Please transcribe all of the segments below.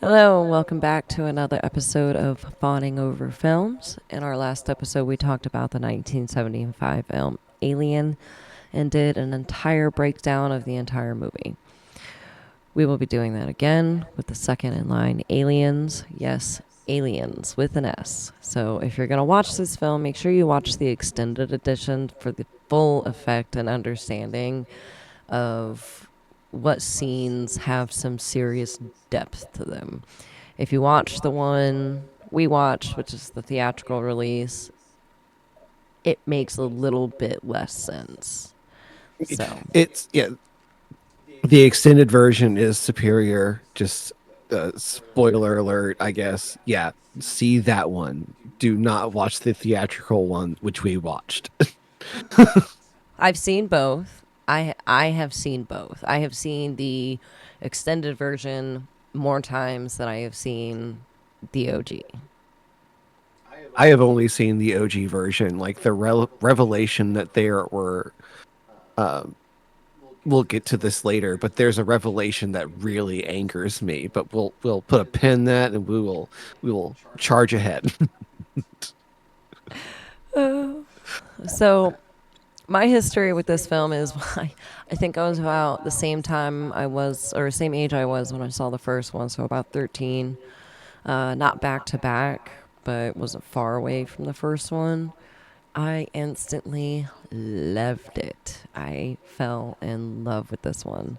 Hello, and welcome back to another episode of Fawning over Films. In our last episode, we talked about the 1975 film Alien and did an entire breakdown of the entire movie. We will be doing that again with the second in line, Aliens. Yes, Aliens with an S. So if you're going to watch this film, make sure you watch the extended edition for the full effect and understanding of what scenes have some serious depth to them. If you watch the one we watched, which is the theatrical release, it makes a little bit less sense. So, It's yeah. The extended version is superior. Just spoiler alert, I guess. Yeah, see that one. Do not watch the theatrical one, which we watched. I've seen both. I have seen both. I have seen the extended version more times than I have seen the OG. I have only seen the OG version, like the revelation that there were. Um, we'll get to this later, but there's a revelation that really angers me. But we'll put a pin in that, and we will charge ahead. So, my history with this film is I think I was about the same time I was, or same age I was when I saw the first one, so about 13. Not back to back, but wasn't far away from the first one. I instantly loved it. I fell in love with this one.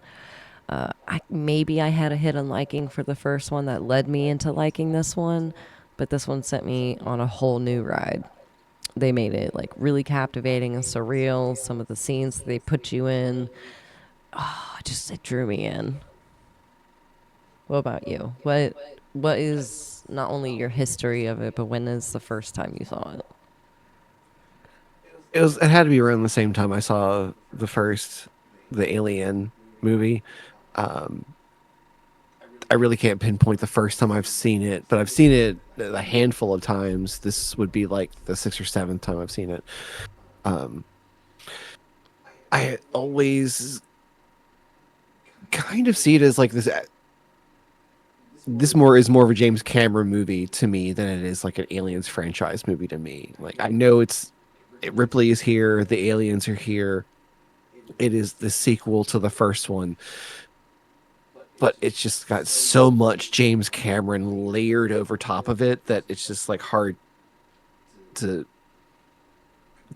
Maybe I had a hidden liking for the first one that led me into liking this one, but this one sent me on a whole new ride. They made it like really captivating and surreal. Some of the scenes they put you in, just it drew me in. What about you? What is not only your history of it, but when is the first time you saw it? It had to be around the same time I saw the Alien movie. Um, I really can't pinpoint the first time I've seen it, but I've seen it a handful of times. This would be like the sixth or seventh time I've seen it. Um, I always kind of see it as like this more is more of a James Cameron movie to me than it is like an Aliens franchise movie to me. Like I know Ripley is here, the aliens are here. It is the sequel to the first one, but it's just got so much James Cameron layered over top of it that it's just like hard to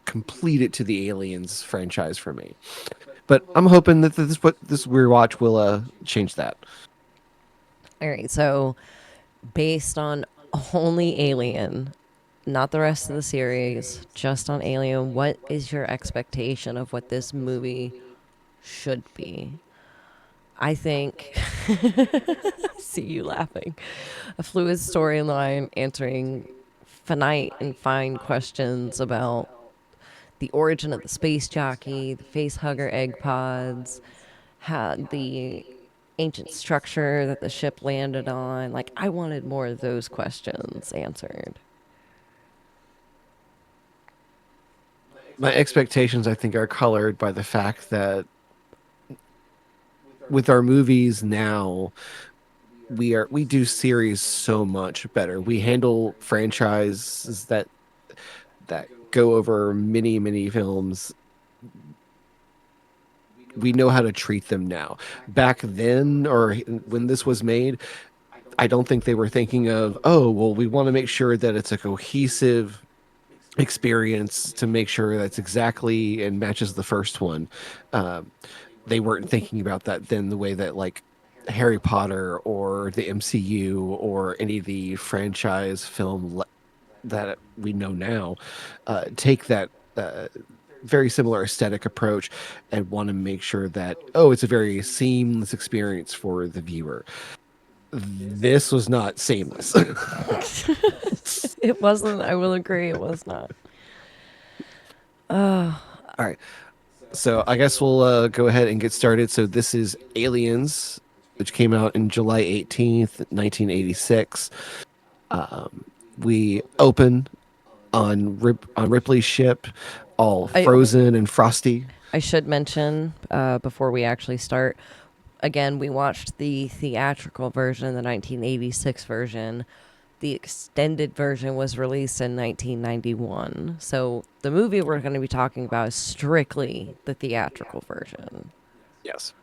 complete it to the Aliens franchise for me. But I'm hoping that this rewatch will change that. All right, so based on only Alien, not the rest of the series, just on Alien, what is your expectation of what this movie should be? I think, see you laughing, a fluid storyline answering finite and fine questions about the origin of the space jockey, the face hugger egg pods, had the ancient structure that the ship landed on. Like, I wanted more of those questions answered. My expectations, I think, are colored by the fact that with our movies now, we do series so much better. We handle franchises that go over many films. We know how to treat them now. Back then, or when this was made, I don't think they were thinking of, oh, well, we want to make sure that it's a cohesive experience to make sure that's exactly and matches the first one. Um, they weren't thinking about that then the way that like Harry Potter or the MCU or any of the franchise that we know now take that very similar aesthetic approach and want to make sure that, oh, it's a very seamless experience for the viewer. This was not seamless. It wasn't, I will agree, it was not. All right. So I guess we'll go ahead and get started. So this is Aliens, which came out in July 18th, 1986. We open on Ripley's ship, all I, frozen and frosty. I should mention before we actually start, again, we watched the theatrical version, the 1986 version. The extended version was released in 1991. So the movie we're going to be talking about is strictly the theatrical version. Yes.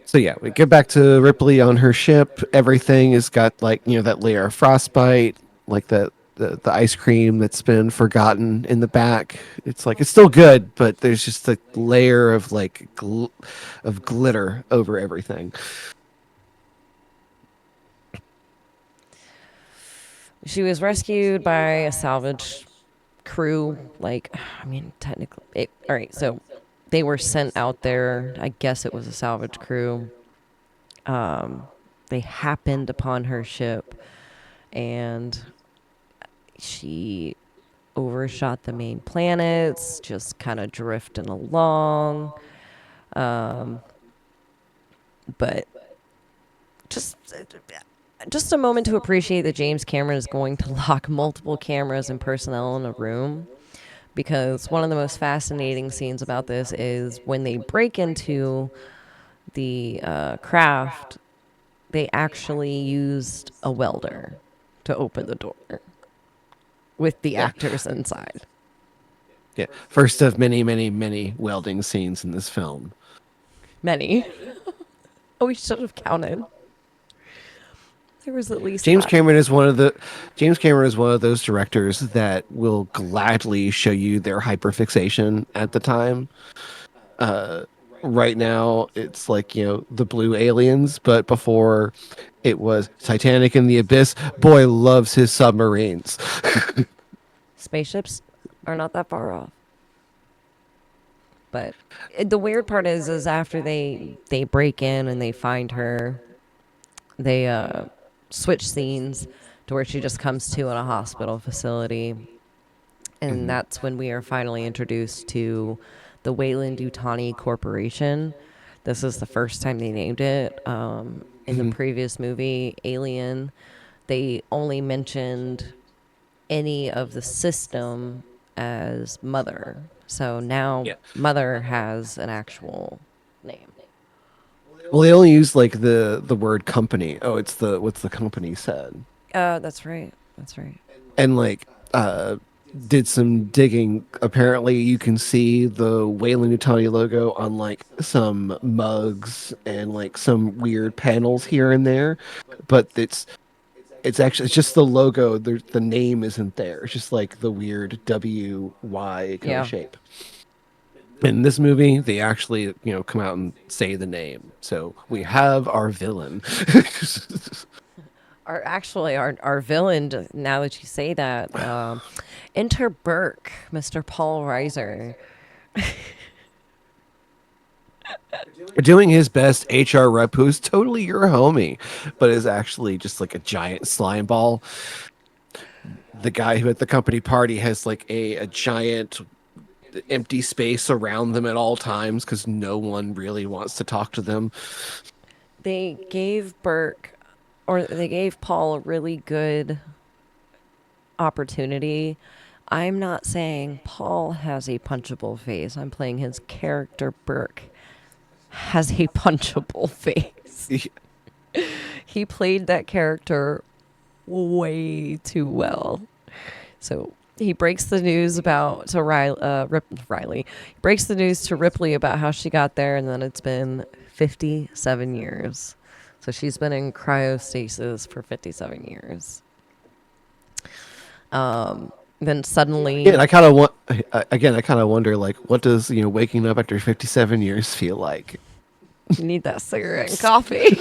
So yeah, we get back to Ripley on her ship. Everything has got like that layer of frostbite, like the ice cream that's been forgotten in the back. It's like it's still good, but there's just a layer of like of glitter over everything. She was rescued by a salvage crew. Like, I mean, technically, all right. So they were sent out there. I guess it was a salvage crew. They happened upon her ship, and she overshot the main planets, just kind of drifting along. But just just a moment to appreciate that James Cameron is going to lock multiple cameras and personnel in a room, because one of the most fascinating scenes about this is when they break into the craft, they actually used a welder to open the door with the Yeah, actors inside. yeah. First of many, many, many welding scenes in this film. Many. Oh, we should have counted. There was at least James five. Cameron is one of the James Cameron is one of those directors that will gladly show you their hyperfixation at the time. Right now it's like the blue aliens, but before it was Titanic and the Abyss. Boy loves his submarines. Spaceships are not that far off. But the weird part is after they break in and they find her, they switch scenes to where she just comes to in a hospital facility, and Mhm. that's when we are finally introduced to the Wayland Yutani Corporation. This is the first time they named it. In the Mhm. previous movie, Alien, they only mentioned any of the system as Mother. So now Yeah. Mother has an actual name. Well, they only use like the word company. Oh, it's the what's the company said. That's right. That's right. And like did some digging. Apparently, you can see the Wayland Utani logo on like some mugs and like some weird panels here and there, but it's just the logo. The name isn't there. It's just like the weird WY kind of Yeah. shape. In this movie, they actually come out and say the name. So we have our villain. Our villain. Now that you say that, enter Burke, Mr. Paul Reiser. Doing his best HR rep, who's totally your homie, but is actually just like a giant slime ball. The guy who at the company party has like a giant empty space around them at all times because no one really wants to talk to them. They gave Burke, or they gave Paul a really good opportunity. I'm not saying Paul has a punchable face. I'm playing his character Burke has a punchable face. He played that character way too well. So he breaks the news about to Riley. He breaks the news to Ripley about how she got there, and then it's been 57 years. So she's been in cryostasis for 57 years. Then Yeah, and suddenly, I kind of want again. I kind of wonder, like, what does waking up after 57 years feel like? you need that cigarette and coffee.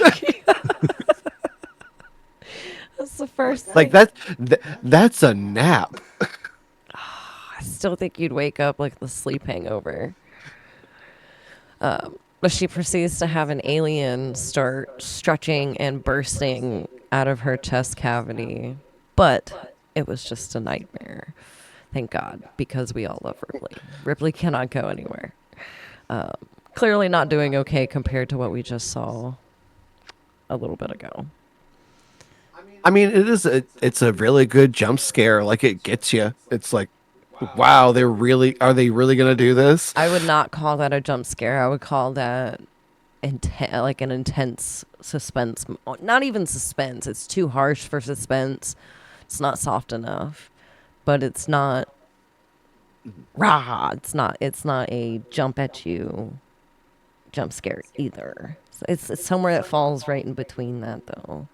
That's the first Like thing. that's a nap. I still think you'd wake up like the sleep hangover. But she proceeds to have an alien start stretching and bursting out of her chest cavity. But it was just a nightmare. Thank God, because we all love Ripley. Ripley cannot go anywhere. Clearly not doing okay compared to what we just saw a little bit ago. I mean, it's a really good jump scare. Like it gets you. It's like, wow, are they really gonna do this? I would not call that a jump scare. I would call that like an intense suspense. Not even suspense. It's too harsh for suspense. It's not soft enough, but it's not rah. It's not a jump at you jump scare either. So it's somewhere that falls right in between that though.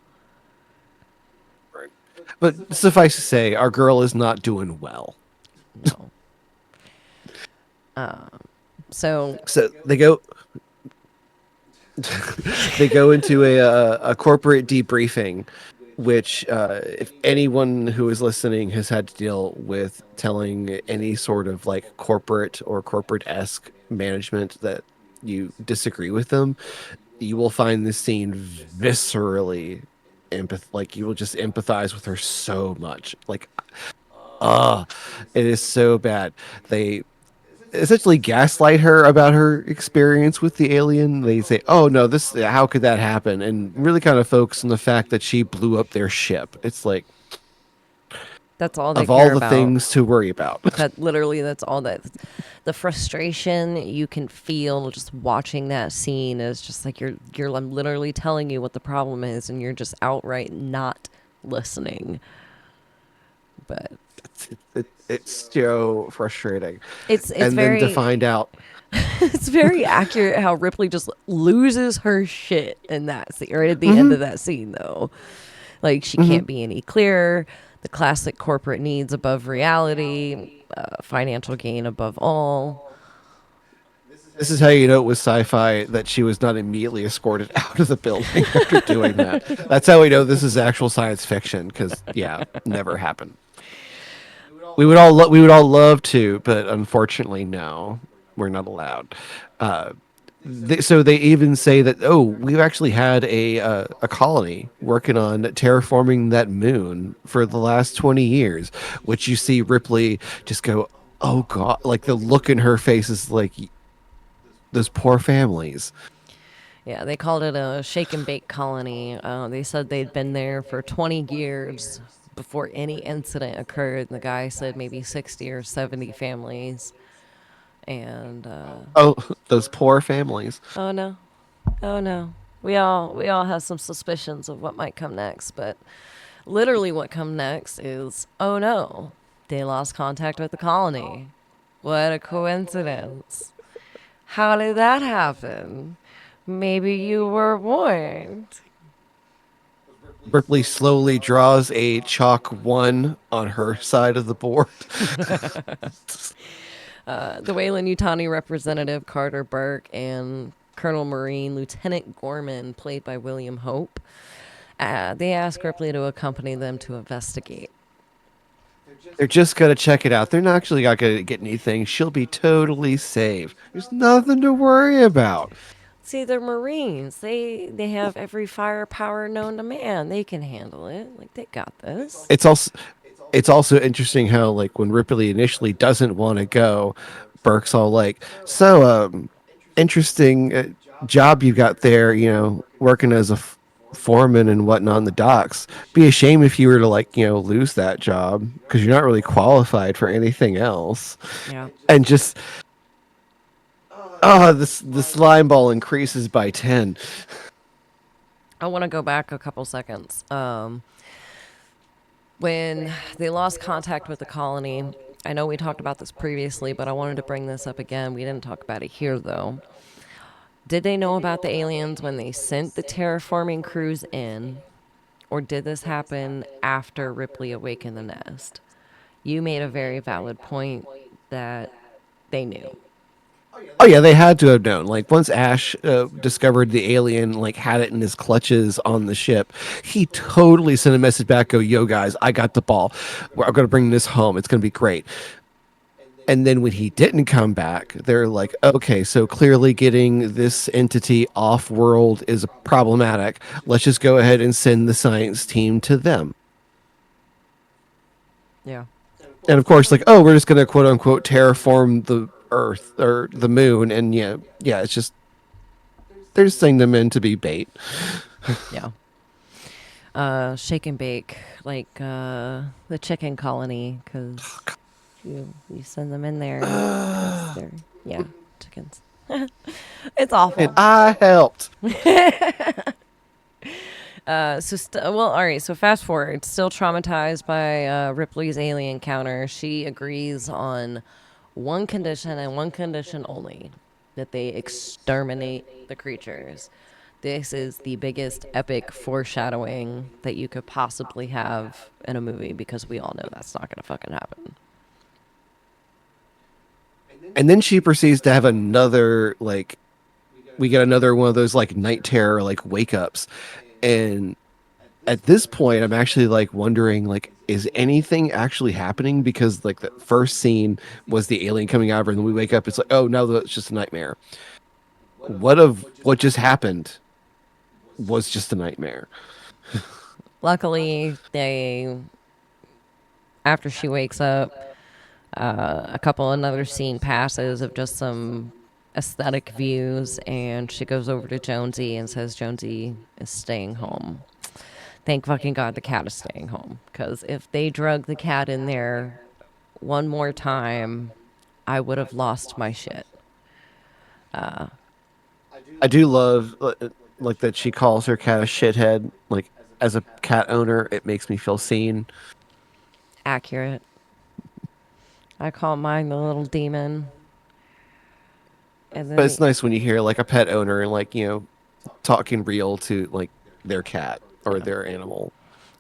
Right. But suffice to say, our girl is not doing well. No. So So they go into a corporate debriefing, which if anyone who is listening has had to deal with telling any sort of like corporate or corporate esque management that you disagree with them, you will find this scene viscerally like you will just empathize with her so much. Like, ah, it is so bad. They essentially gaslight her about her experience with the alien. They say, "Oh no, this how could that happen?" And really kind of focus on the fact that she blew up their ship. It's like that's all they of all care the about. things to worry about. That literally, that's all that. The frustration you can feel just watching that scene is just like I'm literally telling you what the problem is, and you're just outright not listening. But It's so frustrating. it's And then to very find out, it's very accurate how Ripley just loses her shit in that scene, right at the end of that scene, though. Like, she can't be any clearer. The classic corporate needs above reality, financial gain above all. this is how you know it was sci-fi that she was not immediately escorted out of the building after doing that. That's how we know this is actual science fiction because yeah, never happened. We would all love to, but unfortunately, no, we're not allowed. Uh, so they even say that we've actually had a colony working on terraforming that moon for the last 20 years, which you see Ripley just go, oh god, like the look in her face is like those poor families. Yeah, they called it a shake and bake colony. They said they'd been there for 20 years before any incident occurred. And the guy said maybe 60 or 70 families. And Oh, those poor families. oh no, oh no, we all have some suspicions of what might come next. But literally, what come next is oh no, they lost contact with the colony. What a coincidence! How did that happen? Maybe you were warned. Ripley slowly draws a chalk one on her side of the board. The Weyland-Yutani representative Carter Burke and Colonel Marine Lieutenant Gorman, played by William Hope, they ask Ripley to accompany them to investigate. They're just gonna check it out. They're not actually not gonna get anything. She'll be totally safe. There's nothing to worry about. See, they're Marines. They have every firepower known to man. They can handle it. Like, they got this. It's also it's also interesting how like when Ripley initially doesn't want to go, Burke's all like, "So, interesting job you got there. You know, working as a foreman and whatnot on the docks. Be a shame if you were to like lose that job because you're not really qualified for anything else." Yeah. And just this slime ball increases by 10. I want to go back a couple seconds. When they lost contact with the colony, I know we talked about this previously, but I wanted to bring this up again. We didn't talk about it here, though. Did they know about the aliens when they sent the terraforming crews in, or did this happen after Ripley awakened the nest? You made a very valid point that they knew. Oh yeah, they had to have known. Like once Ash discovered the alien, like had it in his clutches on the ship, he totally sent a message back. Go, yo guys, I got the ball. I'm gonna bring this home. It's gonna be great. And then when he didn't come back, they're like, okay, so clearly getting this entity off world is problematic. Let's just go ahead and send the science team to them. Yeah. And of course, like, oh, we're just gonna quote unquote terraform the Earth or the moon, and yeah, it's just they're just sending them in to be bait. Yeah. Shake and bake, like the chicken colony, because you send them in there. 'Cause they're, yeah, chickens. It's And awful. I helped. Well, all right. So fast forward, still traumatized by Ripley's alien encounter, she agrees on one condition and one condition only: that they exterminate the creatures. This is the biggest epic foreshadowing that you could possibly have in a movie because we all know that's not gonna fucking happen. And then she proceeds to have another, like, we get another one of those, like, night terror, like, wake ups. And at this point, I'm actually, like, wondering, like, is anything actually happening? Because, like, the first scene was the alien coming out of her, and then we wake up, it's like, oh, no, it's just a nightmare. What just happened was just a nightmare. Luckily, they after she wakes up, a couple another scene passes of just some aesthetic views, and she goes over to Jonesy and says Jonesy is staying home. Thank fucking God the cat is staying home, because if they drug the cat in there one more time, I would have lost my shit. I do love, like, that she calls her cat a shithead. Like, as a cat owner, it makes me feel seen. Accurate. I call mine the little demon. And But then, it's nice when you hear, like, a pet owner, like, talking real to, like, their cat or yeah. their animal.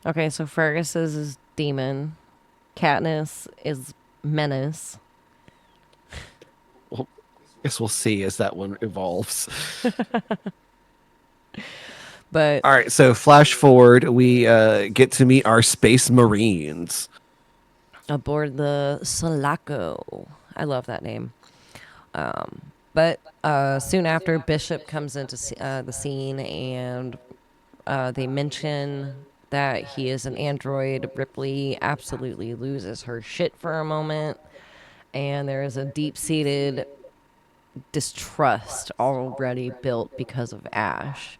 Okay, so Fergus is demon. Katniss is menace. Well, guess we'll see as that one evolves. But All right, so flash forward, we get to meet our space marines. aboard the Sulaco. I love that name. But soon after, Bishop comes into the scene, and they mention that he is an android. Ripley absolutely loses her shit for a moment, and there is a deep seated distrust already built because of Ash.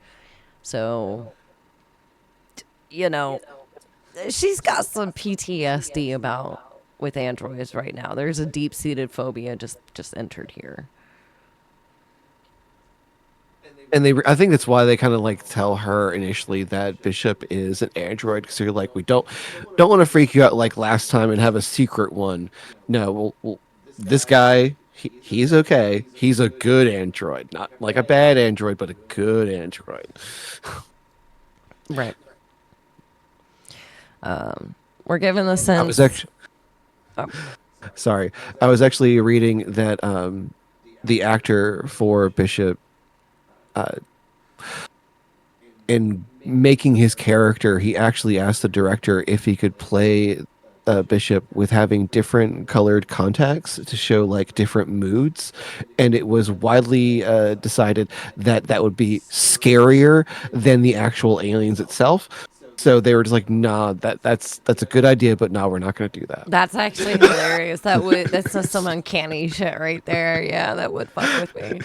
So, you know, she's got some PTSD about with androids right now. There's a deep seated phobia just entered here. And I think that's why they kind of, like, tell her initially that Bishop is an android, because they're like, we don't want to freak you out like last time and have a secret one. No, this guy, he's okay. He's a good android, not like a bad android, but a good android. Right. We're given the I was sense. actually Oh, sorry, I was actually reading that the actor for Bishop, in making his character, he actually asked the director if he could play Bishop with having different colored contacts to show, like, different moods, and it was widely decided that that would be scarier than the actual aliens itself. So they were just like, nah, that's a good idea, but no, we're not going to do that. that's actually hilarious. That's just some uncanny shit right there. Yeah, that would fuck with me.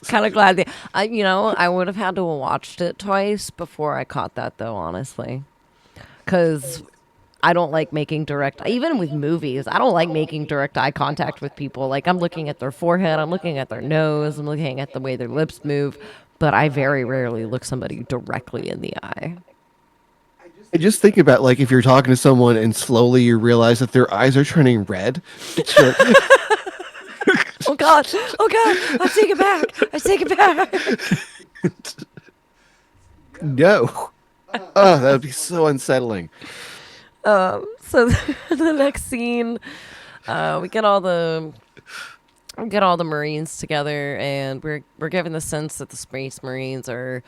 Kind of glad I would have had to have watched it twice before I caught that though, honestly, because I don't like making direct, even with movies, I don't like making direct eye contact with people. Like, I'm looking at their forehead, I'm looking at their nose, I'm looking at the way their lips move, but I very rarely look somebody directly in the eye. I just think about, like, if you're talking to someone and slowly you realize that their eyes are turning red. It's like, Oh God! Oh God! I take it back! I take it back! no. Oh, that would be so unsettling. So the next scene, we get all the Marines together, and we're given the sense that the Space Marines are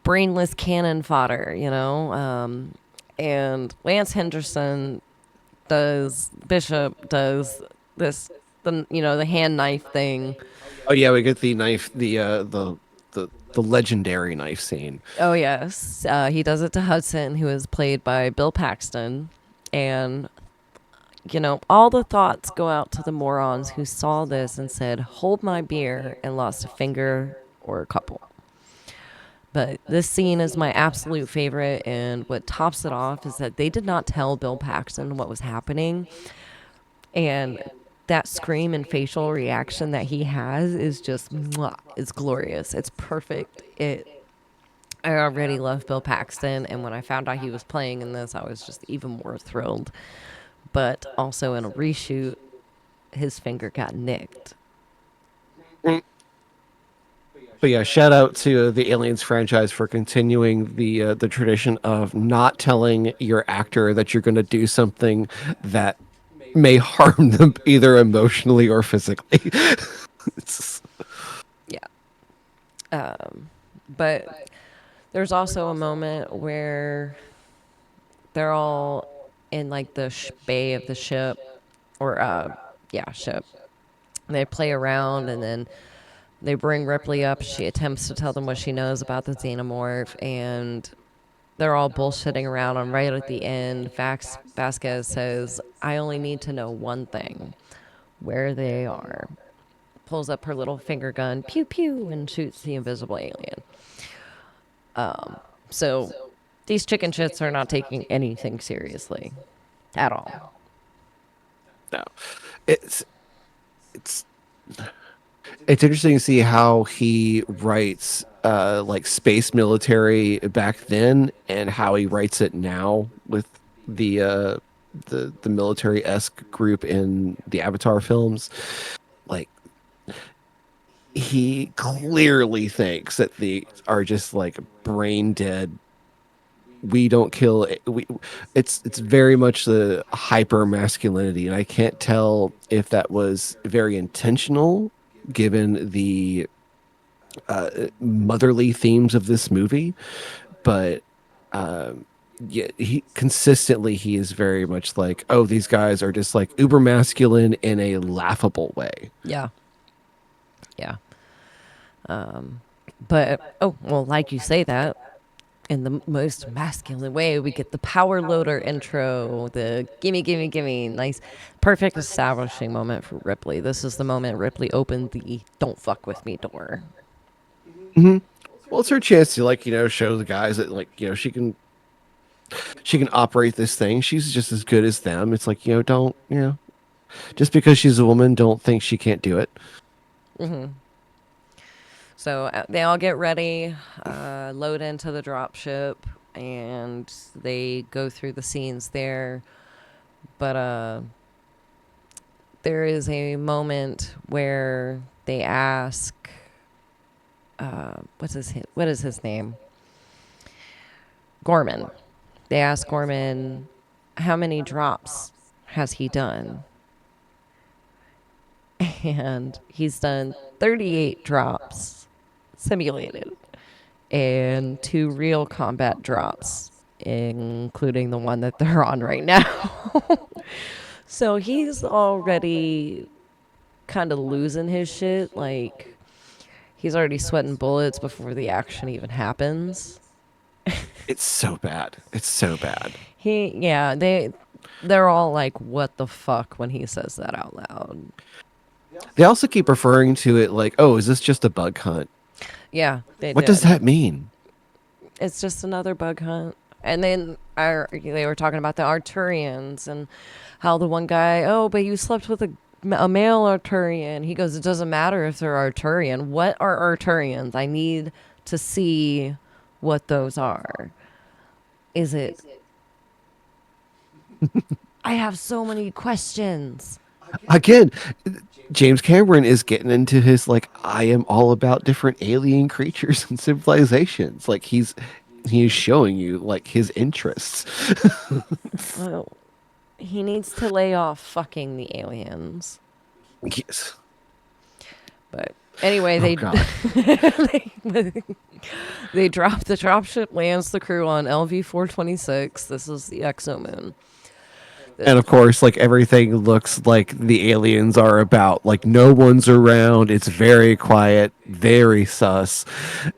brainless cannon fodder, and Lance Henderson does Bishop does this the hand knife thing. Oh yeah, we get the knife, the legendary knife scene. Oh yes, he does it to Hudson, who is played by Bill Paxton, and all the thoughts go out to the morons who saw this and said, "Hold my beer," and lost a finger or a couple. But this scene is my absolute favorite, and what tops it off is that they did not tell Bill Paxton what was happening, and that scream and facial reaction that he has is just mwah, it's glorious. It's perfect. I already love Bill Paxton, and when I found out he was playing in this, I was just even more thrilled. But also in a reshoot, his finger got nicked. But yeah, shout out to the Aliens franchise for continuing the tradition of not telling your actor that you're going to do something that may harm them either emotionally or physically. It's, Yeah. But there's also a moment where they're all in like the bay of the ship, or yeah, ship. They play around, and then they bring Ripley up. She attempts to tell them what she knows about the xenomorph, and they're all bullshitting around. And right at the end, Vasquez says, "I only need to know one thing: where they are." Pulls up her little finger gun, pew pew, and shoots the invisible alien. So these chicken shits are not taking anything seriously at all. no, it's it's it's interesting to see how he writes like space military back then and how he writes it now with the uh the military-esque group in the Avatar films. Like he clearly thinks that they are just like brain dead. We don't kill we It's very much the hyper masculinity, and I can't tell if that was very intentional given the motherly themes of this movie, but yeah, he is very much like, oh, these guys are just like uber masculine in a laughable way. Yeah, yeah. But oh well, like you say that, in the most masculine way, we get the power loader intro, the gimme, gimme, gimme. Nice, perfect establishing moment for Ripley. This is the moment Ripley opened the don't fuck with me door. Well, it's her chance to like show the guys that like she can operate this thing. She's just as good as them. It's like don't just because she's a woman, don't think she can't do it. So they all get ready, load into the dropship, and they go through the scenes there. But there is a moment where they ask, what is his name? Gorman. They ask Gorman, how many drops has he done? And he's done 38 drops simulated and 2 real combat drops, including the one that they're on right now. So he's already kind of losing his shit. Like, he's already sweating bullets before the action even happens. It's so bad. It's so bad. They're all like, what the fuck, when he says that out loud. They also keep referring to it like, oh, is this just a bug hunt? Yeah, they What does did. that mean? It's just another bug hunt. And then they were talking about the Arturians and how the one guy, oh, but you slept with a male Arturian. He goes, it doesn't matter if they're Arturian. What are Arturians? I need to see what those are. Is it? I have so many questions. Again, James Cameron is getting into his like, I am all about different alien creatures and civilizations. Like he is showing you like his interests. Well, he needs to lay off fucking the aliens. Yes. But anyway, Oh God. they drop the dropship, lands the crew on LV 426. This is the exomoon. And of course, like everything looks like the aliens are about. Like no one's around. It's very quiet, very sus,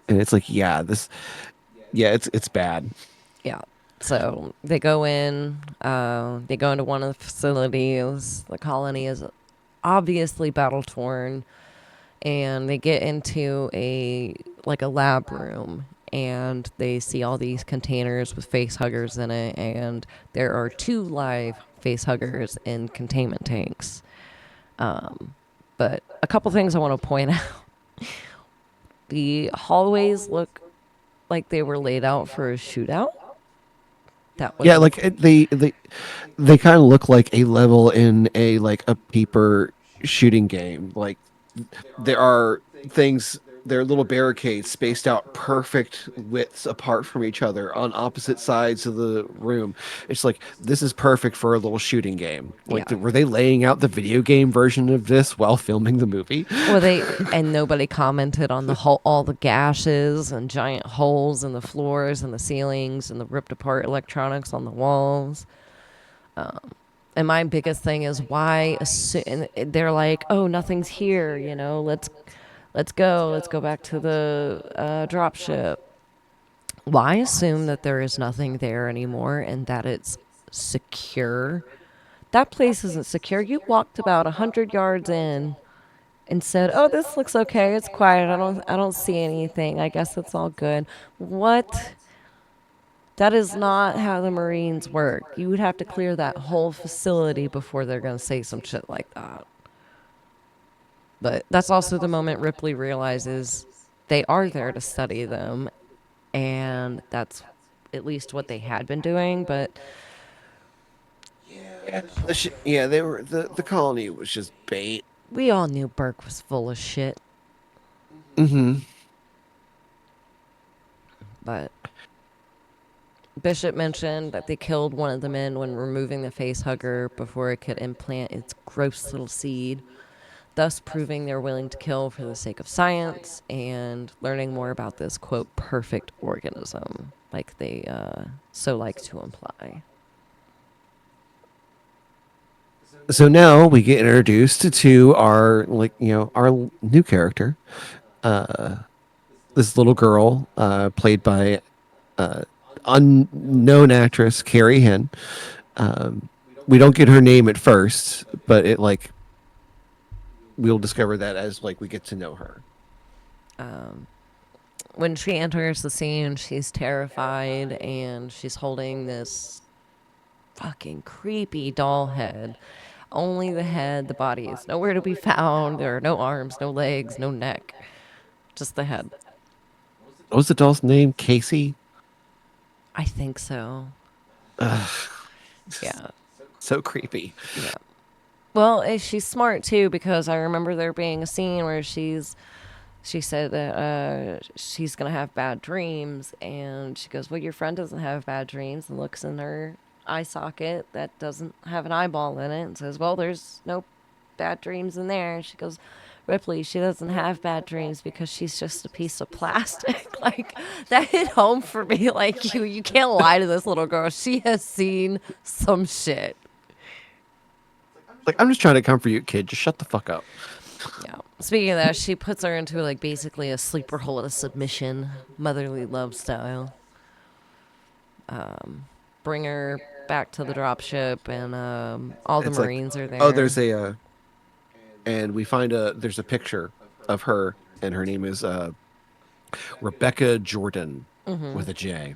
and it's like, yeah, it's bad. Yeah. So they go in. They go into one of the facilities. The colony is obviously battle torn, and they get into a lab room, and they see all these containers with face huggers in it, and there are 2 live face huggers in containment tanks. But a couple things I want to point out: the hallways look like they were laid out for a shootout. That Yeah, wasn't. they kind of look like a level in a like a peeper shooting game. Like there are things, there are little barricades spaced out perfect widths apart from each other on opposite sides of the room. It's like this is perfect for a little shooting game. Like Yeah. were they laying out the video game version of this while filming the movie? Well, and nobody commented on the whole, all the gashes and giant holes in the floors and the ceilings and the ripped apart electronics on the walls. And my biggest thing is why they're like, oh, nothing's here. Let's go back to the drop ship. Why assume that there is nothing there anymore and that it's secure? That place isn't secure. You walked about 100 yards in and said, "Oh, this looks okay. It's quiet. I don't see anything. I guess it's all good." What? That is not how the Marines work. You would have to clear that whole facility before they're going to say some shit like that. But that's also the moment Ripley realizes they are there to study them, and that's at least what they had been doing. But Yeah, they were the colony was just bait. we all knew Burke was full of shit. Mm-hmm. But Bishop mentioned that they killed one of the men when removing the face hugger before it could implant its gross little seed, thus proving they're willing to kill for the sake of science and learning more about this, quote, perfect organism, like they so like to imply. So now we get introduced to our our new character, this little girl, played by unknown actress Carrie Henn. We don't get her name at first, but it like we'll discover that as like we get to know her. When she enters the scene, she's terrified and she's holding this fucking creepy doll head. Only the head, the body is nowhere to be found. There are no arms, no legs, no neck, just the head. What was the doll's name? Casey. I think so. Yeah. So creepy. Yeah. Well, she's smart too because I remember there being a scene where she said that she's gonna have bad dreams, and she goes, "Well, your friend doesn't have bad dreams," and looks in her eye socket that doesn't have an eyeball in it, and says, "Well, there's no bad dreams in there." And she goes, "Ripley, she doesn't have bad dreams because she's just a piece of plastic." Like that hit home for me. Like you can't lie to this little girl. She has seen some shit. Like I'm just trying to comfort you, kid. Just shut the fuck up. Yeah. Speaking of that, she puts her into like basically a sleeper hold of submission, motherly love style. Bring her back to the dropship, and all the It's like, Marines are oh, there. there's a, and we find there's a picture of her, and her name is Rebecca Jordan with a J.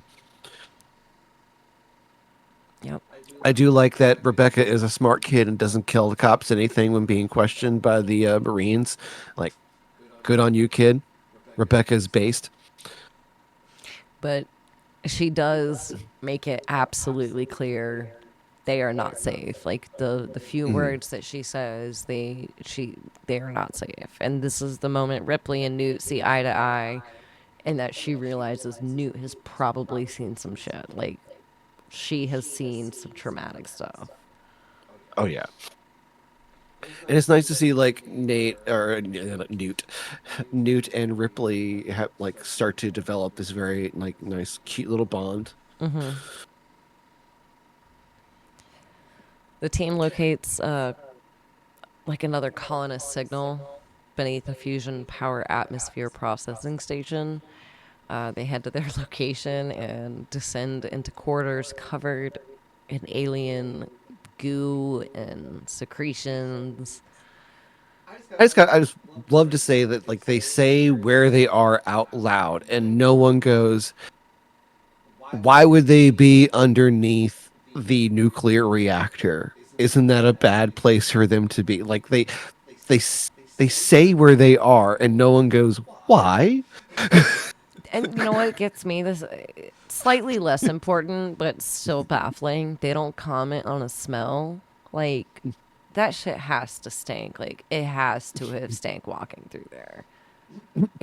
Yep. I do like that Rebecca is a smart kid and doesn't kill the cops anything when being questioned by the Marines. Like, good on you, kid. Rebecca is based. But she does make it absolutely clear they are not safe. Like the few words that she says, they are not safe. And this is the moment Ripley and Newt see eye to eye, and that she realizes Newt has probably seen some shit. Like she has seen some traumatic stuff. Oh yeah, and it's nice to see like Nate or Newt and Ripley have like start to develop this very like nice, cute little bond. The team locates like another colonist signal beneath a fusion power atmosphere processing station. They head to their location and descend into quarters covered in alien goo and secretions. I just love to say that like they say where they are out loud, and no one goes, why would they be underneath the nuclear reactor? isn't that a bad place for them to be? Like they they say where they are, and no one goes, why? And you know what gets me? This slightly less important, but still baffling. They don't comment on a smell. Like that shit has to stink. Like it has to have stank walking through there,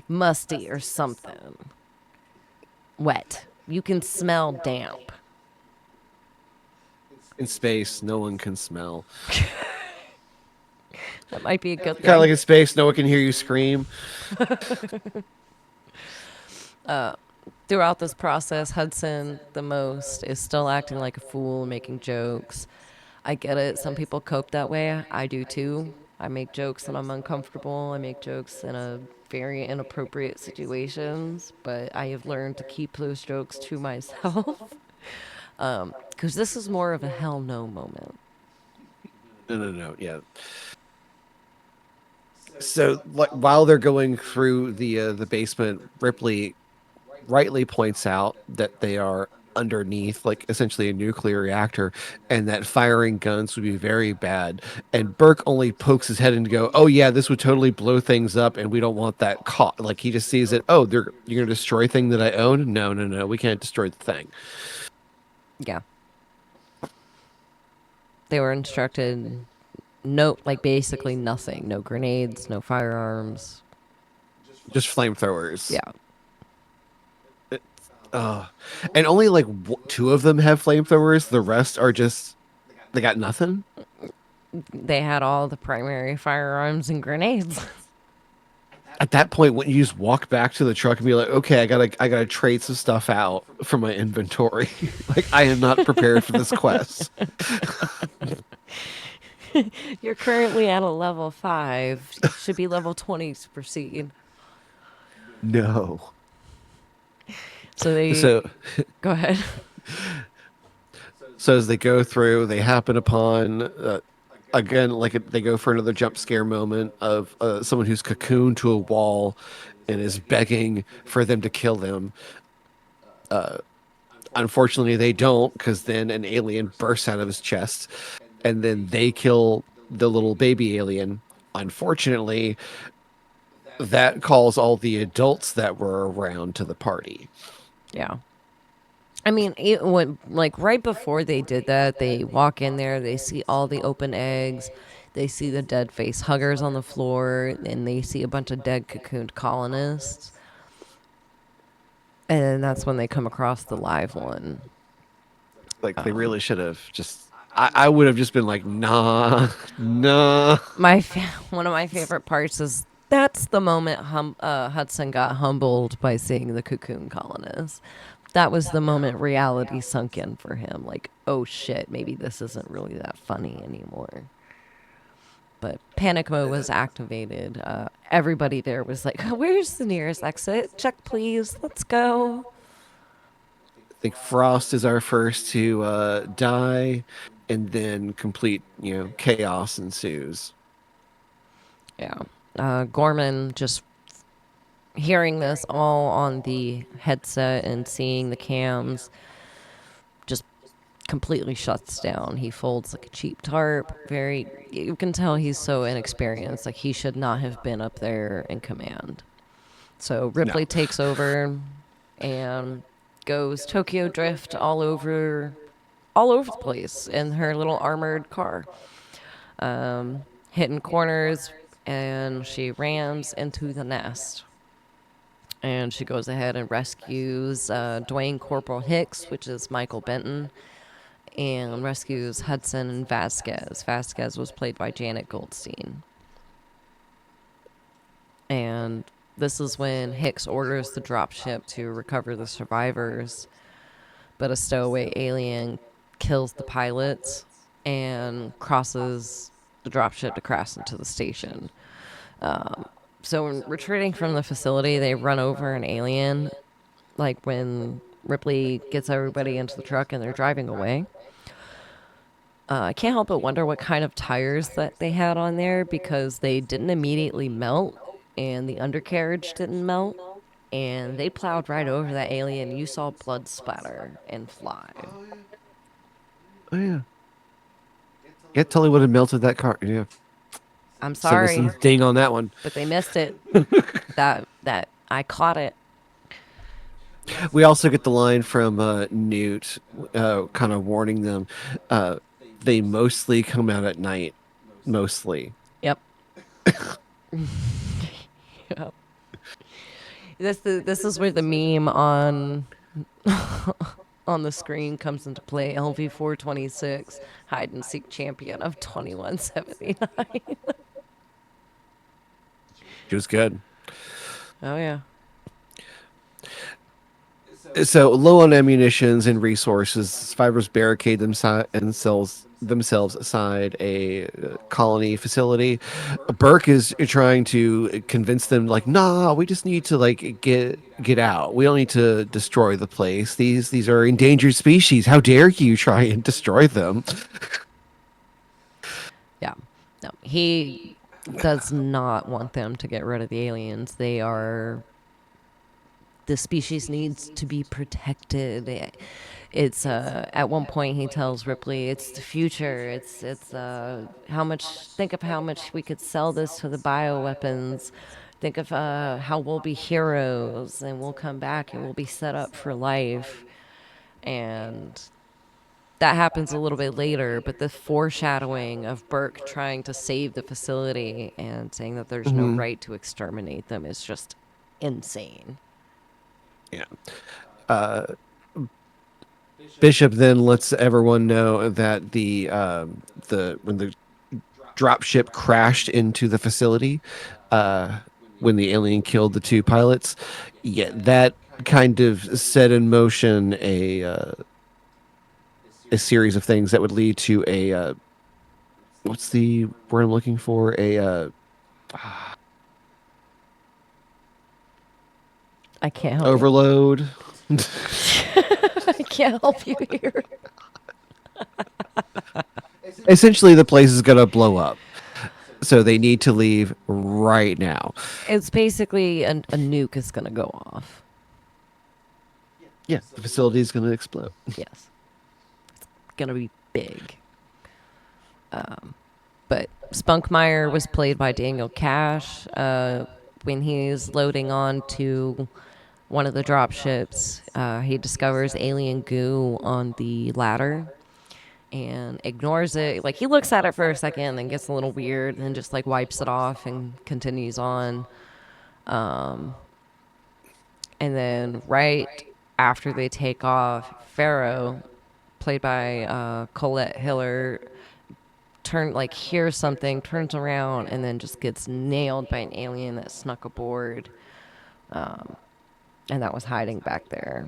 musty or something. Wet. You can smell damp. In space, no one can smell. That might be a good Kind of like thing. in space, no one can hear you scream. Throughout this process, Hudson, the most, is still acting like a fool, making jokes. I get it. Some people cope that way. I do too. I make jokes when I'm uncomfortable. I make jokes in a very inappropriate situations, but I have learned to keep those jokes to myself. Because this is more of a hell no moment. No, no, no. Yeah. So, like, while they're going through the basement, Ripley rightly points out that they are underneath, like, essentially a nuclear reactor, and that firing guns would be very bad. And Burke only pokes his head in to go, "Oh yeah, this would totally blow things up, and we don't want that caught." Like he just sees it. Oh, you're gonna destroy a thing that I own? No, no, no. We can't destroy the thing. Yeah. They were instructed no, like basically nothing. No grenades, no firearms. Just flamethrowers. Yeah. Uh, and only like two of them have flamethrowers. The rest are just they got nothing. They had all the primary firearms and grenades. At that point, wouldn't you just walk back to the truck and be like, "Okay, I gotta trade some stuff out from my inventory. Like I am not prepared for this quest." You're currently at a level 5. Should be level 20 to proceed. No. So they So go ahead. so as they go through, they happen upon again like they go for another jump scare moment of someone who's cocooned to a wall and is begging for them to kill them. Unfortunately, they don't because then an alien bursts out of his chest, and then they kill the little baby alien. Unfortunately, that calls all the adults that were around to the party. Yeah. I mean, it, when, like right before they did that, they walk in there, they see all the open eggs, they see the dead face huggers on the floor, and they see a bunch of dead cocooned colonists. And then that's when they come across the live one. Like they really should have just. I would have just been like, nah, nah. One of my favorite parts is that's the moment Hudson got humbled by seeing the cocoon colonists. That was the moment reality sunk in for him. Like, oh shit, maybe this isn't really that funny anymore. But panic mode was activated. Everybody there was like, "Where's the nearest exit? Check, please. Let's go." I think Frost is our first to die, and then complete chaos ensues. Yeah. Gorman just hearing this all on the headset and seeing the cams just completely shuts down. He folds like a cheap tarp. Very, you can tell he's so inexperienced. Like he should not have been up there in command. So No, Ripley takes over and goes Tokyo Drift all over the place in her little armored car, hitting corners, and she rams into the nest. And she goes ahead and rescues Dwayne Corporal Hicks, which is Michael Benton, and rescues Hudson and Vasquez. Vasquez was played by Janet Goldstein. And this is when Hicks orders the dropship to recover the survivors, but a stowaway alien kills the pilots and crosses the dropship to crash into the station. So when retreating from the facility, they run over an alien, like when Ripley gets everybody into the truck and they're driving away. I can't help but wonder what kind of tires that they had on there because they didn't immediately melt and the undercarriage didn't melt. And they plowed right over that alien. You saw blood splatter and fly. oh yeah, Yeah, totally would have melted that car. Yeah, I'm send us some sorry, ding on that one. but they missed it. That I caught it. We also get the line from Newt, kind of warning them. Uh, they mostly come out at night. Mostly. Yep. Yep. This is where the meme on the screen comes into play. LV426 hide and seek champion of 2179. She was good. Oh yeah. So low on ammunitions and resources, survivors barricade themselves aside a colony facility. Burke is trying to convince them, like, nah, we just need to like get out. We don't need to destroy the place. These are endangered species. How dare you try and destroy them? Yeah. No. He does not want them to get rid of the aliens. They are the species needs to be protected. It's at one point he tells Ripley, "It's the future. It's how much. Think of how much we could sell this to the bioweapons. Think of how we'll be heroes and we'll come back and we'll be set up for life." And that happens a little bit later, but the foreshadowing of Burke trying to save the facility and saying that there's no Hmm. right to exterminate them is just insane. Yeah. Bishop then lets everyone know that the when the drop ship crashed into the facility, uh, when the alien killed the two pilots. Yeah, that kind of set in motion a series of things that would lead to a what's the word I'm looking for? A I can't help you. overload. I can't help you here. Essentially, the place is gonna blow up, so they need to leave right now. It's basically a nuke is going to go off. Yeah, the facility is gonna explode. Yes. Going to be big. But Spunkmeyer was played by Daniel Cash. When he's loading on to one of the drop ships, he discovers alien goo on the ladder and ignores it. Like he looks at it for a second, then gets a little weird, and then just like wipes it off and continues on. And then right after they take off, Pharaoh, played by Colette Hiller, hears something, turns around, and then just gets nailed by an alien that snuck aboard, and that was hiding back there.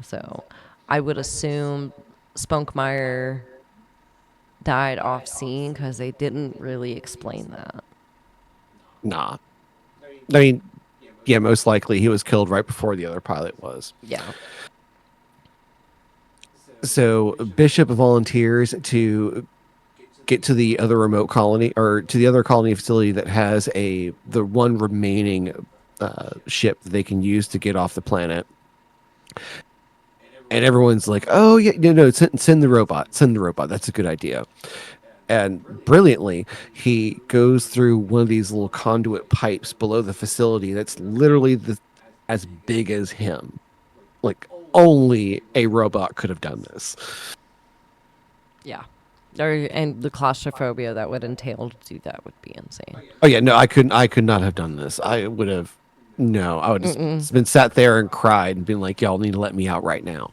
So I would assume Spunkmeyer died off scene because they didn't really explain that. Nah, I mean, yeah, most likely he was killed right before the other pilot was. Yeah. So Bishop volunteers to get to the other remote colony or to the other colony facility that has the one remaining ship that they can use to get off the planet. And everyone's like, "Oh yeah, no, send the robot, send the robot. That's a good idea." And brilliantly, he goes through one of these little conduit pipes below the facility that's literally as big as him. Like only a robot could have done this. Yeah. And the claustrophobia that would entail to do that would be insane. Oh yeah, no, I could not have done this. I would have no, I would have just been sat there and cried and been like, y'all need to let me out right now.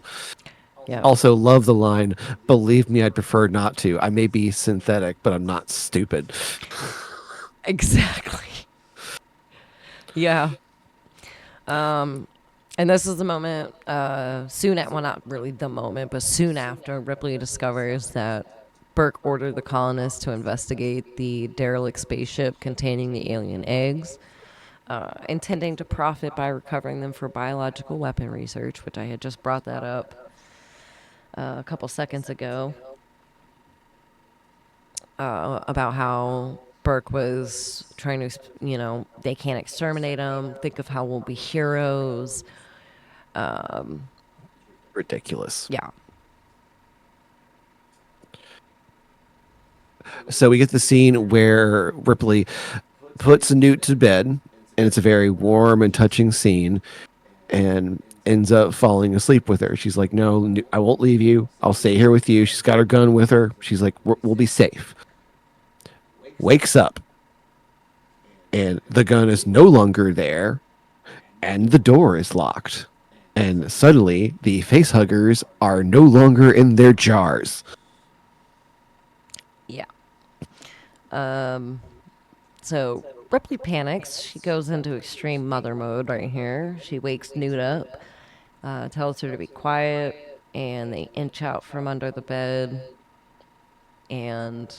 Yeah. Also love the line, believe me, I'd prefer not to. I may be synthetic, but I'm not stupid. Exactly. Yeah. And this is the moment, well, not really the moment, but soon after, Ripley discovers that Burke ordered the colonists to investigate the derelict spaceship containing the alien eggs, intending to profit by recovering them for biological weapon research, which I had just brought that up a couple seconds ago, about how Burke was trying to, they can't exterminate them. Think of how we'll be heroes. Ridiculous. Yeah. So we get the scene where Ripley puts Newt to bed, and it's a very warm and touching scene, and ends up falling asleep with her. She's like, "No, I won't leave you. I'll stay here with you." She's got her gun with her. She's like, "We'll be safe." Wakes up, and the gun is no longer there, and the door is locked. And suddenly, the facehuggers are no longer in their jars. Yeah. Um, so Ripley panics. She goes into extreme mother mode right here. She wakes Newt up, tells her to be quiet, and they inch out from under the bed. And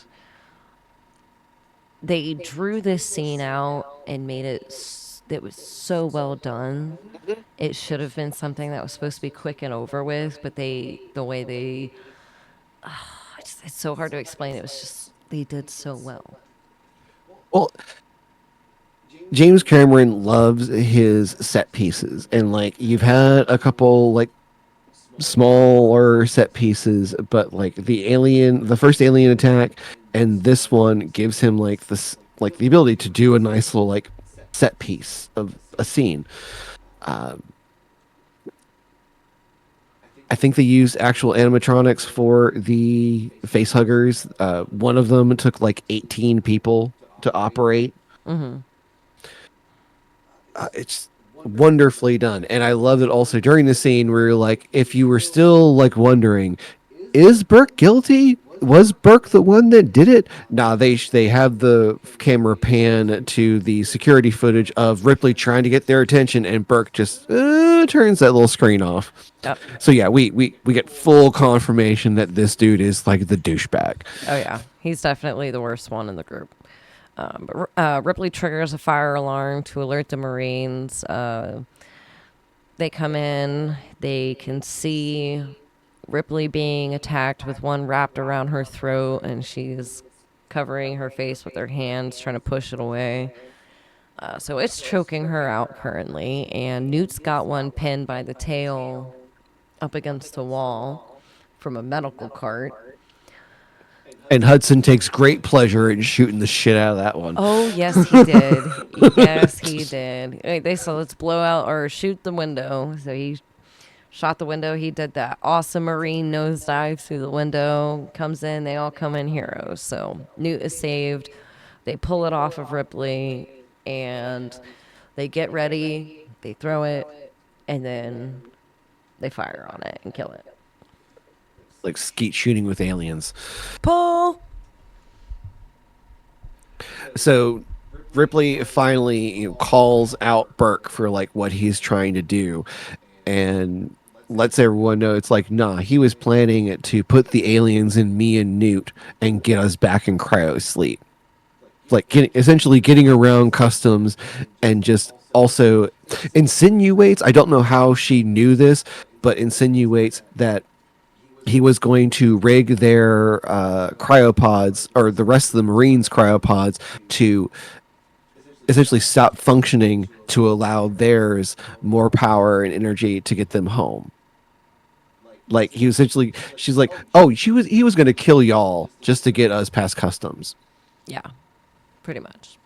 they drew this scene out and made it was so well done. It should have been something that was supposed to be quick and over with, but the way they, it's so hard to explain. It was just, they did so well. Well, James Cameron loves his set pieces, and like you've had a couple like smaller set pieces, but like the first alien attack, and this one gives him like this, like the ability to do a nice little like set piece of a scene. Um, I think they used actual animatronics for the face huggers. One of them took like 18 people to operate. It's wonderfully done, and I love it also during the scene where you're like, if you were still like wondering, is Burke guilty? Was Burke the one that did it? Nah, they have the camera pan to the security footage of Ripley trying to get their attention, and Burke just turns that little screen off. Yep. So yeah, we get full confirmation that this dude is like the douchebag. Oh yeah, he's definitely the worst one in the group. But Ripley triggers a fire alarm to alert the Marines. They come in. They can see Ripley being attacked with one wrapped around her throat, and she's covering her face with her hands, trying to push it away. So it's choking her out currently, and Newt's got one pinned by the tail up against the wall from a medical cart. And Hudson takes great pleasure in shooting the shit out of that one. Oh, yes, he did. Yes, he did. They said, let's blow out or shoot the window. So he shot the window. He did that awesome Marine nosedive through the window. Comes in. They all come in heroes. So Newt is saved. They pull it off of Ripley and they get ready. They throw it and then they fire on it and kill it. Like skeet shooting with aliens. Pull! So Ripley finally calls out Burke for like what he's trying to do, and lets everyone know it's like, nah, he was planning to put the aliens in me and Newt and get us back in cryo sleep. Like essentially getting around customs, and just also insinuates, I don't know how she knew this, but insinuates that he was going to rig their cryopods, or the rest of the Marines' cryopods, to essentially stop functioning to allow theirs more power and energy to get them home. Like he essentially, she's like, oh, he was going to kill y'all just to get us past customs. Yeah, pretty much.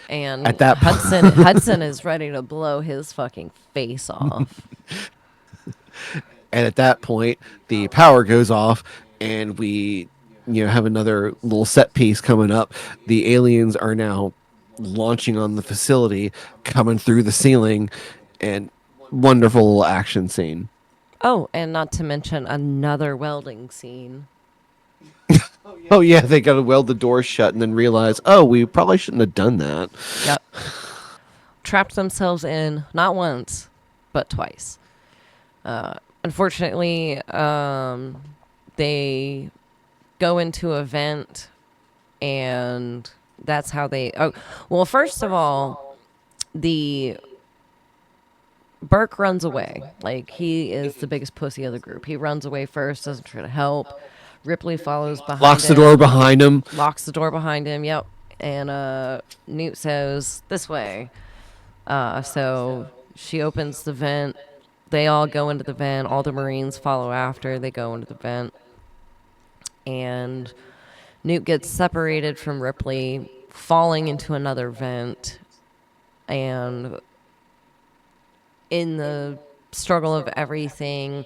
And At that Hudson is ready to blow his fucking face off. And at that point, the power goes off, and we, have another little set piece coming up. The aliens are now launching on the facility, coming through the ceiling, and wonderful little action scene. Oh, and not to mention another welding scene. Oh yeah, they got to weld the door shut, and then realize, oh, we probably shouldn't have done that. Yep. Trapped themselves in not once, but twice. Unfortunately, they go into a vent, and that's how they. Oh, well, first of all, the Burke runs away. Like, he is the biggest pussy of the group. He runs away first, doesn't try to help. Ripley follows behind Locks him. the door behind him. Locks the door behind him, yep. And Newt says, this way. So she opens the vent. They all go into the vent. All the Marines follow after. They go into the vent. And Newt gets separated from Ripley, falling into another vent, and in the struggle of everything,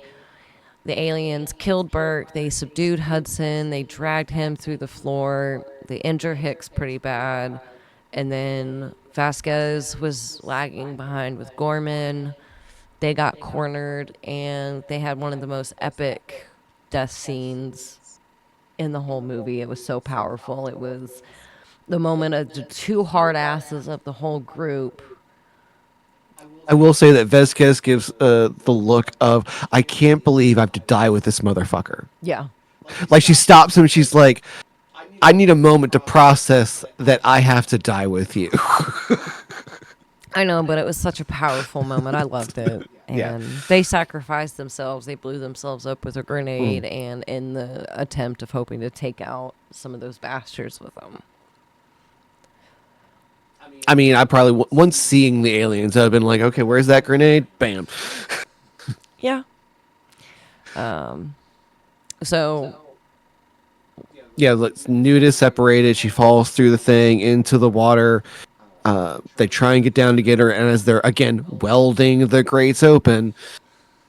the aliens killed Burke, they subdued Hudson, they dragged him through the floor, they injure Hicks pretty bad, and then Vasquez was lagging behind with Gorman. They got cornered, and they had one of the most epic death scenes in the whole movie. It was so powerful. It was the moment of the two hard asses of the whole group. I will say that Vasquez gives the look of, I can't believe I have to die with this motherfucker. Yeah. Like she stops him. She's like, I need a moment to process that I have to die with you. I know, but it was such a powerful moment. I loved it. Yeah. And they sacrificed themselves. They blew themselves up with a Mm. grenade, and in the attempt of hoping to take out some of those bastards with them. I mean, I probably once seeing the aliens, I've been like, okay, where's that grenade? Bam. Yeah. Um, so Yeah, Newt is separated. She falls through the thing into the water. They try and get down to get her, and as they're again welding the grates open,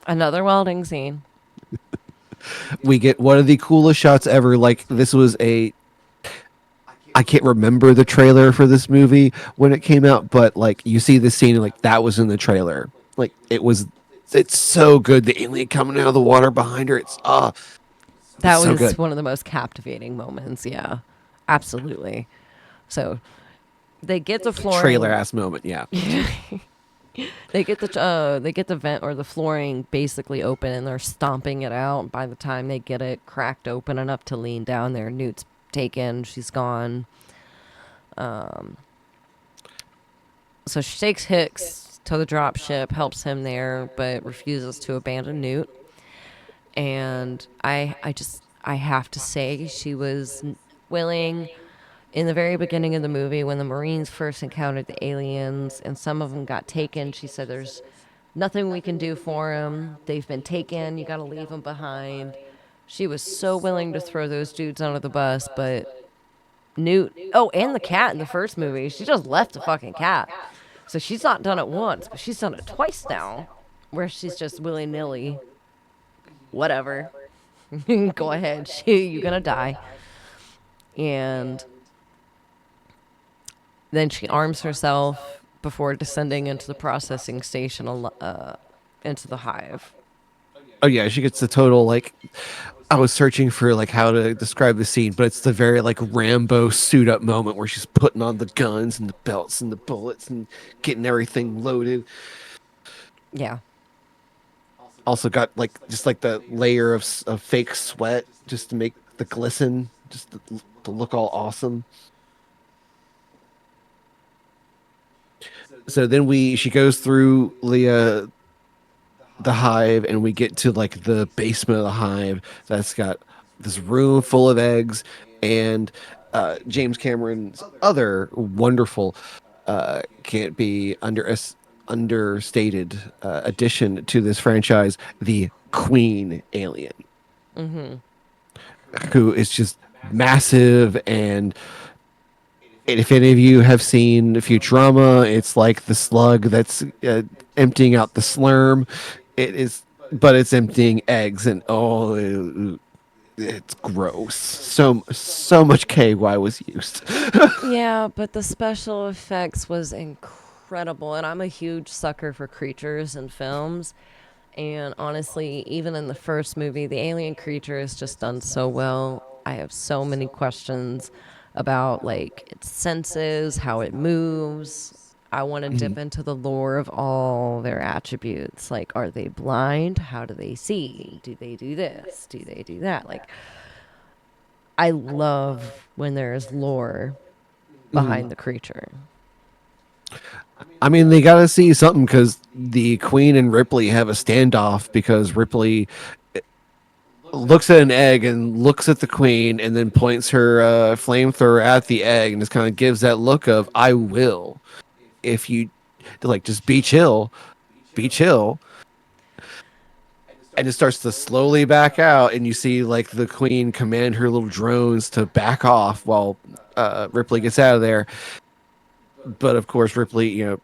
another welding scene. we get one of the coolest shots ever. Like this was a, I can't remember the trailer for this movie when it came out, but like you see the scene, and like that was in the trailer. Like it was, it's so good. The alien coming out of the water behind her. It's That so was good. one of the most captivating moments. Yeah, absolutely. So they get the Trailer flooring. ass moment. Yeah. They get the vent or the flooring basically open, and they're stomping it out. By the time they get it cracked open enough to lean down there, Newt's taken. She's gone. So she takes Hicks to the drop ship, helps him there, but refuses to abandon Newt. And I have to say she was willing in the very beginning of the movie when the Marines first encountered the aliens and some of them got taken. She said, "There's nothing we can do for them. They've been taken. You got to leave them behind." She was so willing to throw those dudes under the bus, but Newt, oh, and the cat in the first movie, she just left the fucking cat. So she's not done it once, but she's done it twice now, where she's just willy nilly, whatever, go ahead, you're gonna die. And then she arms herself before descending into the processing station, into the hive. Oh yeah, she gets the total like, I was searching for like how to describe the scene, but it's the very like Rambo suit up moment where she's putting on the guns and the belts and the bullets and getting everything loaded. Yeah. Also got like just like the layer of fake sweat just to make the glisten, just to look all awesome. So then she goes through the hive, and we get to like the basement of the hive that's got this room full of eggs, and James Cameron's other wonderful, can't be understated addition to this franchise, the Queen alien, who is just massive. And if any of you have seen Futurama, it's like the slug that's emptying out the slurm. It is, but it's emptying eggs, and it's gross. So much KY was used. Yeah, but the special effects was incredible, and I'm a huge sucker for creatures in films. And honestly, even in the first movie, the alien creature is just done so well. I have so many questions about like its senses, how it moves. I want to dip into the lore of all their attributes. Like, are they blind? How do they see? Do they do this? Do they do that? Like, I love when there's lore behind the creature. I mean, they got to see something because the Queen and Ripley have a standoff because Ripley looks at an egg and looks at the Queen and then points her flamethrower at the egg and just kind of gives that look of, I will. If you like, just be chill, be chill. and it starts to slowly back out, and you see like the queen command her little drones to back off while Ripley gets out of there. But of course, Ripley,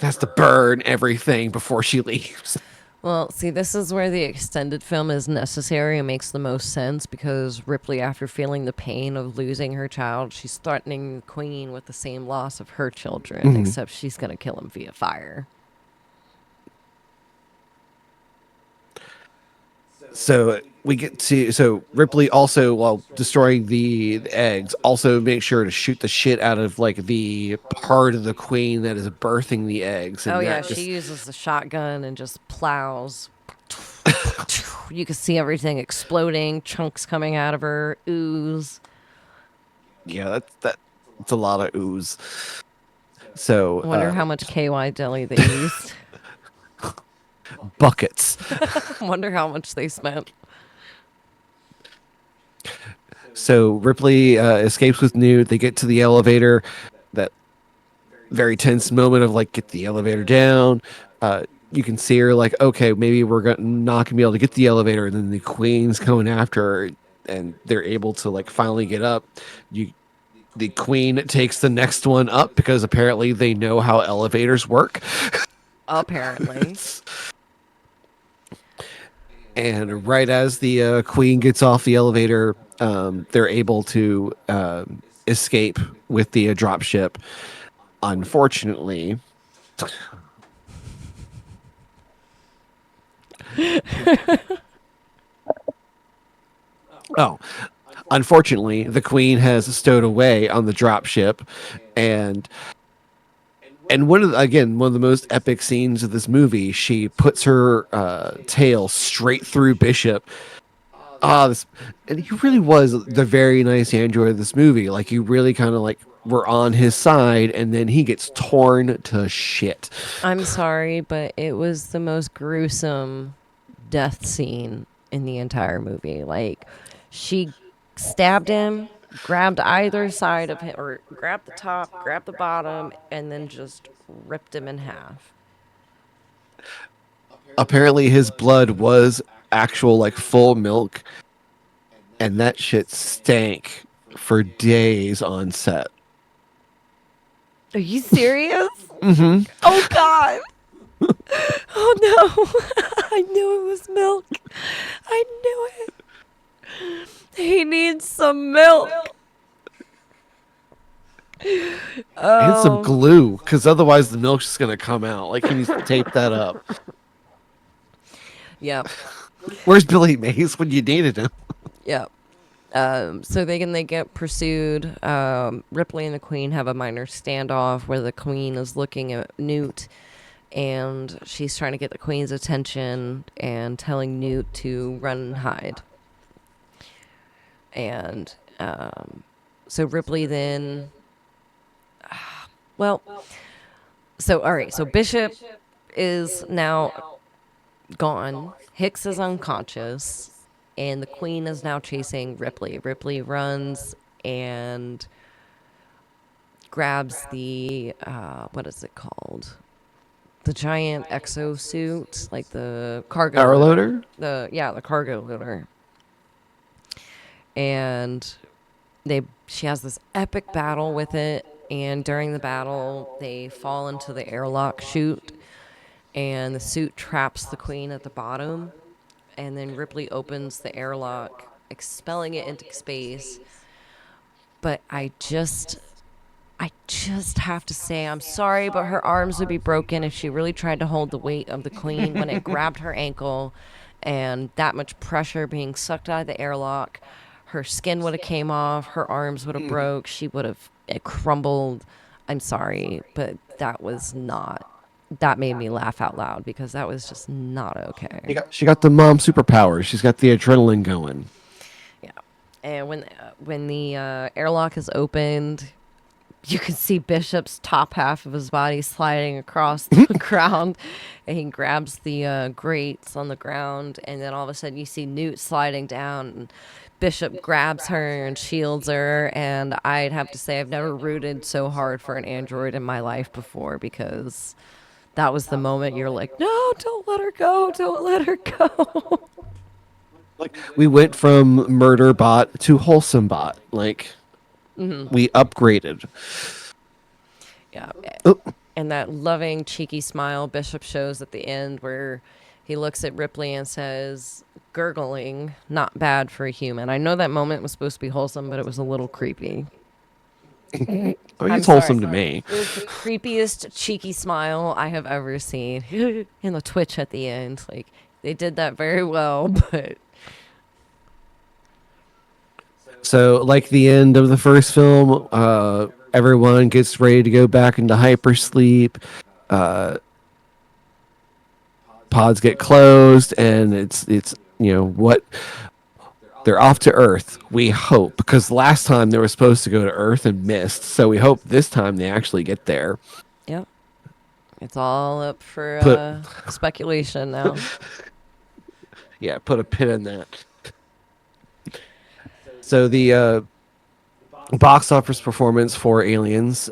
has to burn everything before she leaves. Well, see, this is where the extended film is necessary and makes the most sense because Ripley, after feeling the pain of losing her child, she's threatening the queen with the same loss of her children, Mhm. except she's going to kill him via fire. So we get to Ripley also, while destroying the eggs, also makes sure to shoot the shit out of like the part of the queen that is birthing the eggs, Oh, and yeah, that she just uses the shotgun and just plows. You can see everything exploding, chunks coming out of her, ooze. yeah, that it's a lot of ooze. So I wonder how much KY jelly they used. buckets. I wonder how much they spent. So Ripley escapes with Newt. They get to the elevator. That very tense moment of like, get the elevator down. You can see her like, okay, maybe not gonna be able to get the elevator, and then the queen's coming after her, and they're able to like finally get up. You The queen takes the next one up because apparently they know how elevators work. Apparently. And right as the queen gets off the elevator, they're able to escape with the drop ship. Unfortunately, oh, unfortunately, the queen has stowed away on the drop ship, and one of the most epic scenes of this movie, she puts her tail straight through Bishop. This, and he really was the very nice android of this movie. Like, you really kind of like were on his side, and then he gets torn to shit. I'm sorry, but it was the most gruesome death scene in the entire movie. Like, she stabbed him, grabbed either side of him, or grabbed the top, grabbed the bottom, and then just ripped him in half. Apparently, his blood was actual like full milk, and that shit stank for days on set. Are you serious? Mm-hmm. Oh, God. Oh, no. I knew it was milk. I knew it. He needs some milk. And some Oh, glue, because otherwise the milk's just gonna come out. Like, he needs to tape that up. yep, Where's Billy Mays when you needed him? yep. So they get pursued. Ripley and the Queen have a minor standoff where the Queen is looking at Newt, and she's trying to get the Queen's attention and telling Newt to run and hide. And so Ripley then, well, so all right. So Bishop is now gone. Hicks is unconscious, and the Queen is now chasing Ripley. Ripley runs and grabs the what is it called? The giant exosuit, like the cargo Power loader. loader? The cargo loader. And she has this epic battle with it, and during the battle they fall into the airlock chute, and the suit traps the Queen at the bottom, and then Ripley opens the airlock, expelling it into space. But I just have to say, I'm sorry, but her arms would be broken if she really tried to hold the weight of the Queen when it grabbed her ankle, and that much pressure being sucked out of the airlock. Her skin would have came off, her arms would have broke, she would have crumbled. I'm sorry, but that made me laugh out loud because that was just not okay. She got the mom superpowers. She's got the adrenaline going. Yeah. And when the airlock is opened, you can see Bishop's top half of his body sliding across the ground, and he grabs the grates on the ground, and then all of a sudden you see Newt sliding down, and Bishop grabs her and shields her, and I'd have to say I've never rooted so hard for an android in my life before because That was the moment you're like, no, don't let her go. Don't let her go. Like we went from murder bot to wholesome bot. Like Hmm. we upgraded. Yeah. Oh, And that loving, cheeky smile Bishop shows at the end where he looks at Ripley and says, gurgling, not bad for a human. I know that moment was supposed to be wholesome, but it was a little creepy. I mean, I'm it's sorry. wholesome to me. It was the creepiest, cheeky smile I have ever seen. And the twitch at the end. Like, they did that very well, but So, like the end of the first film, everyone gets ready to go back into hypersleep. Uh, Pods get closed, and it's what they're off to Earth. We hope because last time they were supposed to go to Earth and missed, so we hope this time they actually get there. yep. It's all up for Put speculation now. yeah, put a pin in that. So the box office performance for Aliens.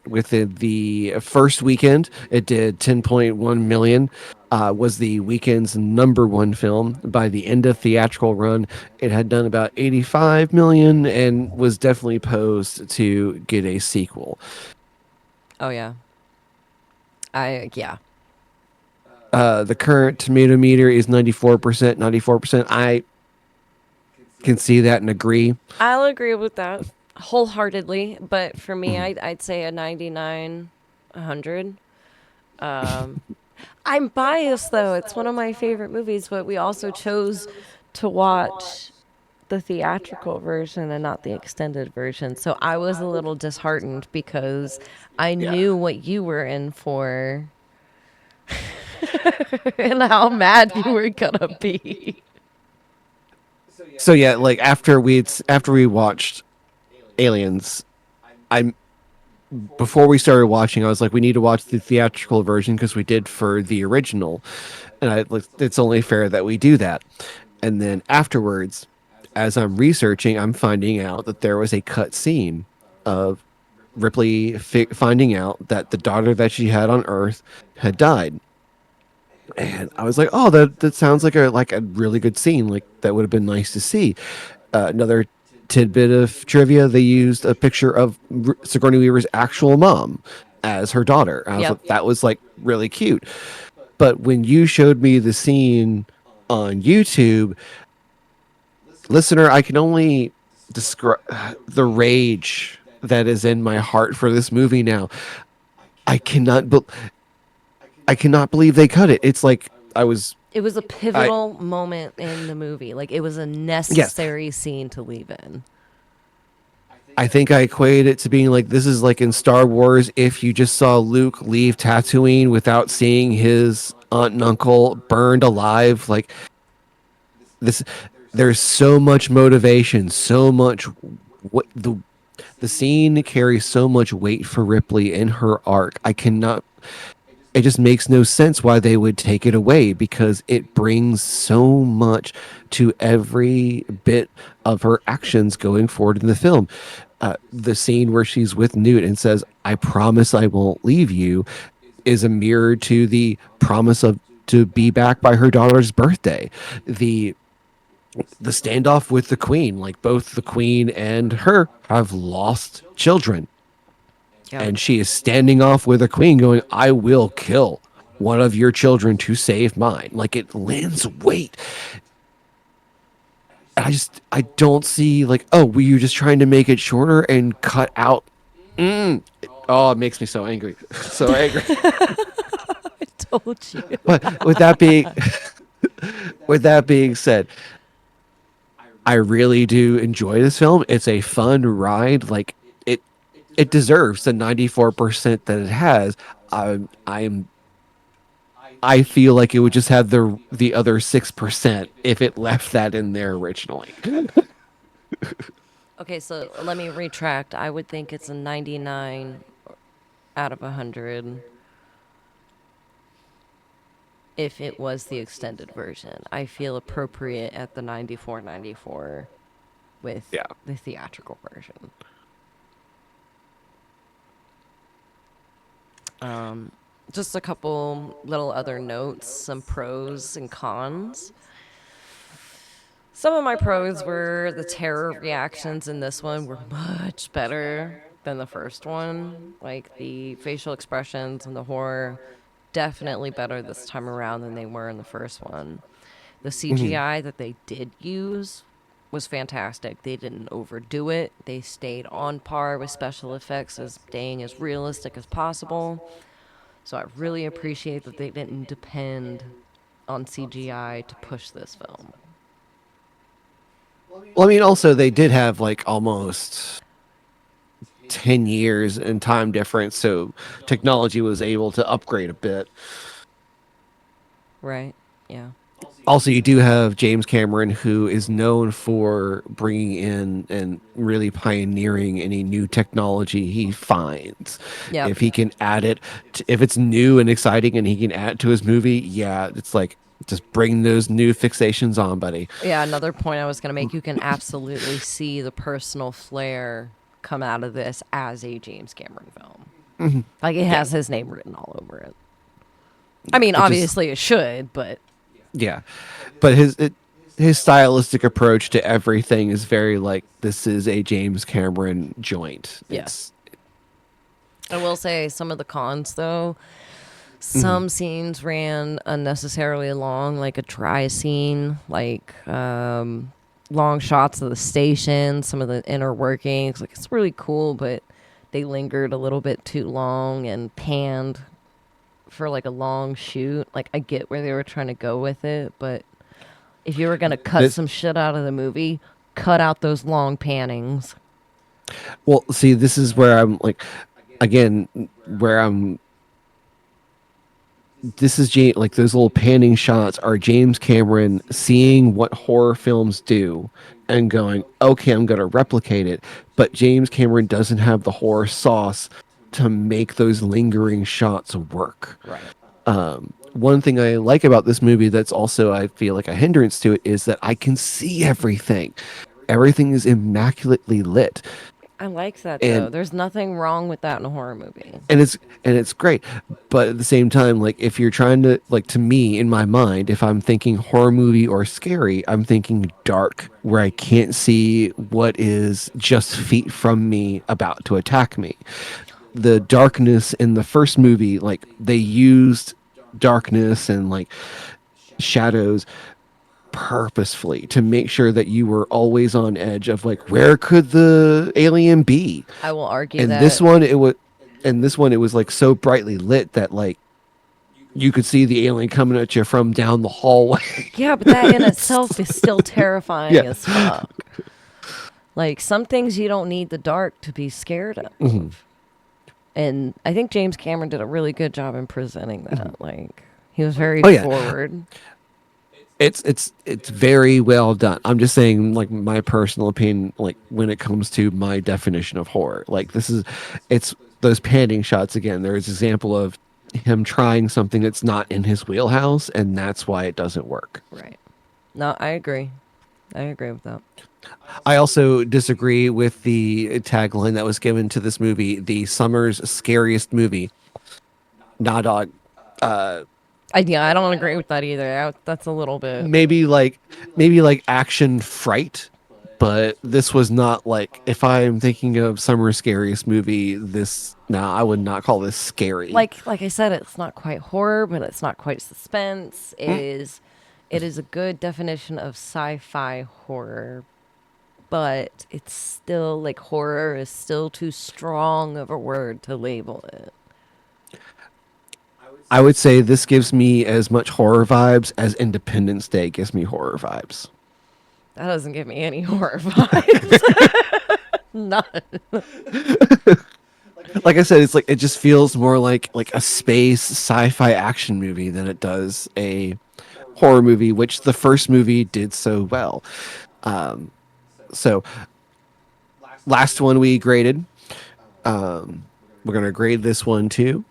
Within the first weekend, it did 10.1 million. Was the weekend's number one film. By the end of theatrical run, it had done about 85 million and was definitely posed to get a sequel. Oh, yeah. Yeah. The current tomato meter is 94%. 94%. I can see that and agree. I'll agree with that wholeheartedly. But for me, Mhm. I'd say a 99, 100. Um, I'm biased though. It's one of my favorite movies, but we also chose to watch the theatrical version and not the extended version. So I was a little disheartened because I knew what you were in for and how mad you were gonna be. So yeah, like after we watched Aliens, I before we started watching, I was like, we need to watch the theatrical version because we did for the original, and it's only fair that we do that. And then afterwards, as I'm researching, I'm finding out that there was a cut scene of Ripley finding out that the daughter that she had on Earth had died, and I was like, oh, that sounds like a really good scene. Like that would have been nice to see. Another tidbit of trivia: they used a picture of Sigourney Weaver's actual mom as her daughter. I was Yep. like, that was like really cute. But when you showed me the scene on YouTube, listener, I can only describe the rage that is in my heart for this movie now. I cannot, I cannot believe they cut it. It's like I was, It was a I pivotal moment in the movie. Like it was a yes, necessary scene to leave in. I think I equate it to being like this is like in Star Wars if you just saw Luke leave Tatooine without seeing his aunt and uncle burned alive. Like this, there's so much motivation, so much what the scene carries so much weight for Ripley in her arc. I cannot. It just makes no sense why they would take it away because it brings so much to every bit of her actions going forward in the film. The scene where she's with Newt and says, "I promise I won't leave you," is a mirror to the promise of to be back by her daughter's birthday. The the standoff with the Queen, like both the Queen and her have lost children, Yep. and she is standing off with a Queen, going, "I will kill one of your children to save mine." Like it lends weight. I don't see like, oh, were you just trying to make it shorter and cut out? Mm. Oh, it makes me so angry, so angry. I told you. But with that being said, I really do enjoy this film. It's a fun ride. Like it, it deserves the 94% that it has. I'm I feel like it would just have the other 6% if it left that in there originally. Okay, so let me retract. I would think it's a 99 out of 100 if it was the extended version. I feel appropriate at the 94, 94 with Yeah. the theatrical version. Just a couple little other notes, some pros and cons. Some of my pros were the terror reactions in this one were much better than the first one. Like the facial expressions and the horror, definitely better this time around than they were in the first one. The Mhm. CGI that they did use was fantastic. They didn't overdo it. They stayed on par with special effects as staying as realistic as possible. So I really appreciate that they didn't depend on CGI to push this film. Well, I mean, also they did have like almost 10 years in time difference, so technology was able to upgrade a bit. Right? Yeah. Also, you do have James Cameron, who is known for bringing in and really pioneering any new technology he finds. Yep. If he can add it, if it's new and exciting and he can add it to his movie, yeah, it's like just bring those new fixations on, buddy. Yeah, another point I was going to make, you can absolutely see the personal flair come out of this as a James Cameron film. Like it Yeah, has his name written all over it. I mean, it just, obviously it should, but yeah. But his stylistic approach to everything is very like this is a James Cameron joint. yeah. It's I will say some of the cons though. mhm. Some scenes ran unnecessarily long, like a try scene, like long shots of the station, some of the inner workings. Like it's really cool, but they lingered a little bit too long and panned for like a long shoot. Like I get where they were trying to go with it, but if you were gonna cut This some shit out of the movie, cut out those long pannings. well, see, this is where I'm like again where I'm this is like those little panning shots are James Cameron seeing what horror films do and going, okay, I'm going to replicate it. But James Cameron doesn't have the horror sauce to make those lingering shots work. Right. One thing I like about this movie that's also, I feel like, a hindrance to it is that I can see everything. Everything is immaculately lit. I like that though. And There's nothing wrong with that in a horror movie. and it's great, but at the same time, like if you're trying to, like, to me in my mind, if I'm thinking horror movie or scary, I'm thinking dark where I can't see what is just feet from me about to attack me. The darkness in the first movie, like they used darkness and like shadows purposefully to make sure that you were always on edge of like where could the alien be. I will argue And this that. one it was and this one it was like so brightly lit that like you could see the alien coming at you from down the hallway. Yeah, but that in itself is still terrifying Yeah. as fuck. Like some things you don't need the dark to be scared of. And I think James Cameron did a really good job in presenting that. Like he was very Oh yeah. forward. It's very well done. I'm just saying like my personal opinion, like when it comes to my definition of horror. Like this is it's those panning shots again. There's an example of him trying something that's not in his wheelhouse and that's why it doesn't work. Right. No, I agree. I agree with that. I also disagree with the tagline that was given to this movie, the summer's scariest movie. Nah, dog. Yeah, I don't agree with that either. That's a little bit. Maybe like maybe like action fright, but this was not like if I'm thinking of summer's scariest movie, this nah, I would not call this scary. Like I said, it's not quite horror, but it's not quite suspense. It is a good definition of sci-fi horror, but it's still like horror is still too strong of a word to label it. I would say this gives me as much horror vibes as Independence Day gives me horror vibes. That doesn't give me any horror vibes. None. Like I said, it's like it just feels more like a space sci-fi action movie than it does a horror movie, which the first movie did so well. So last one we graded. We're gonna grade this one too.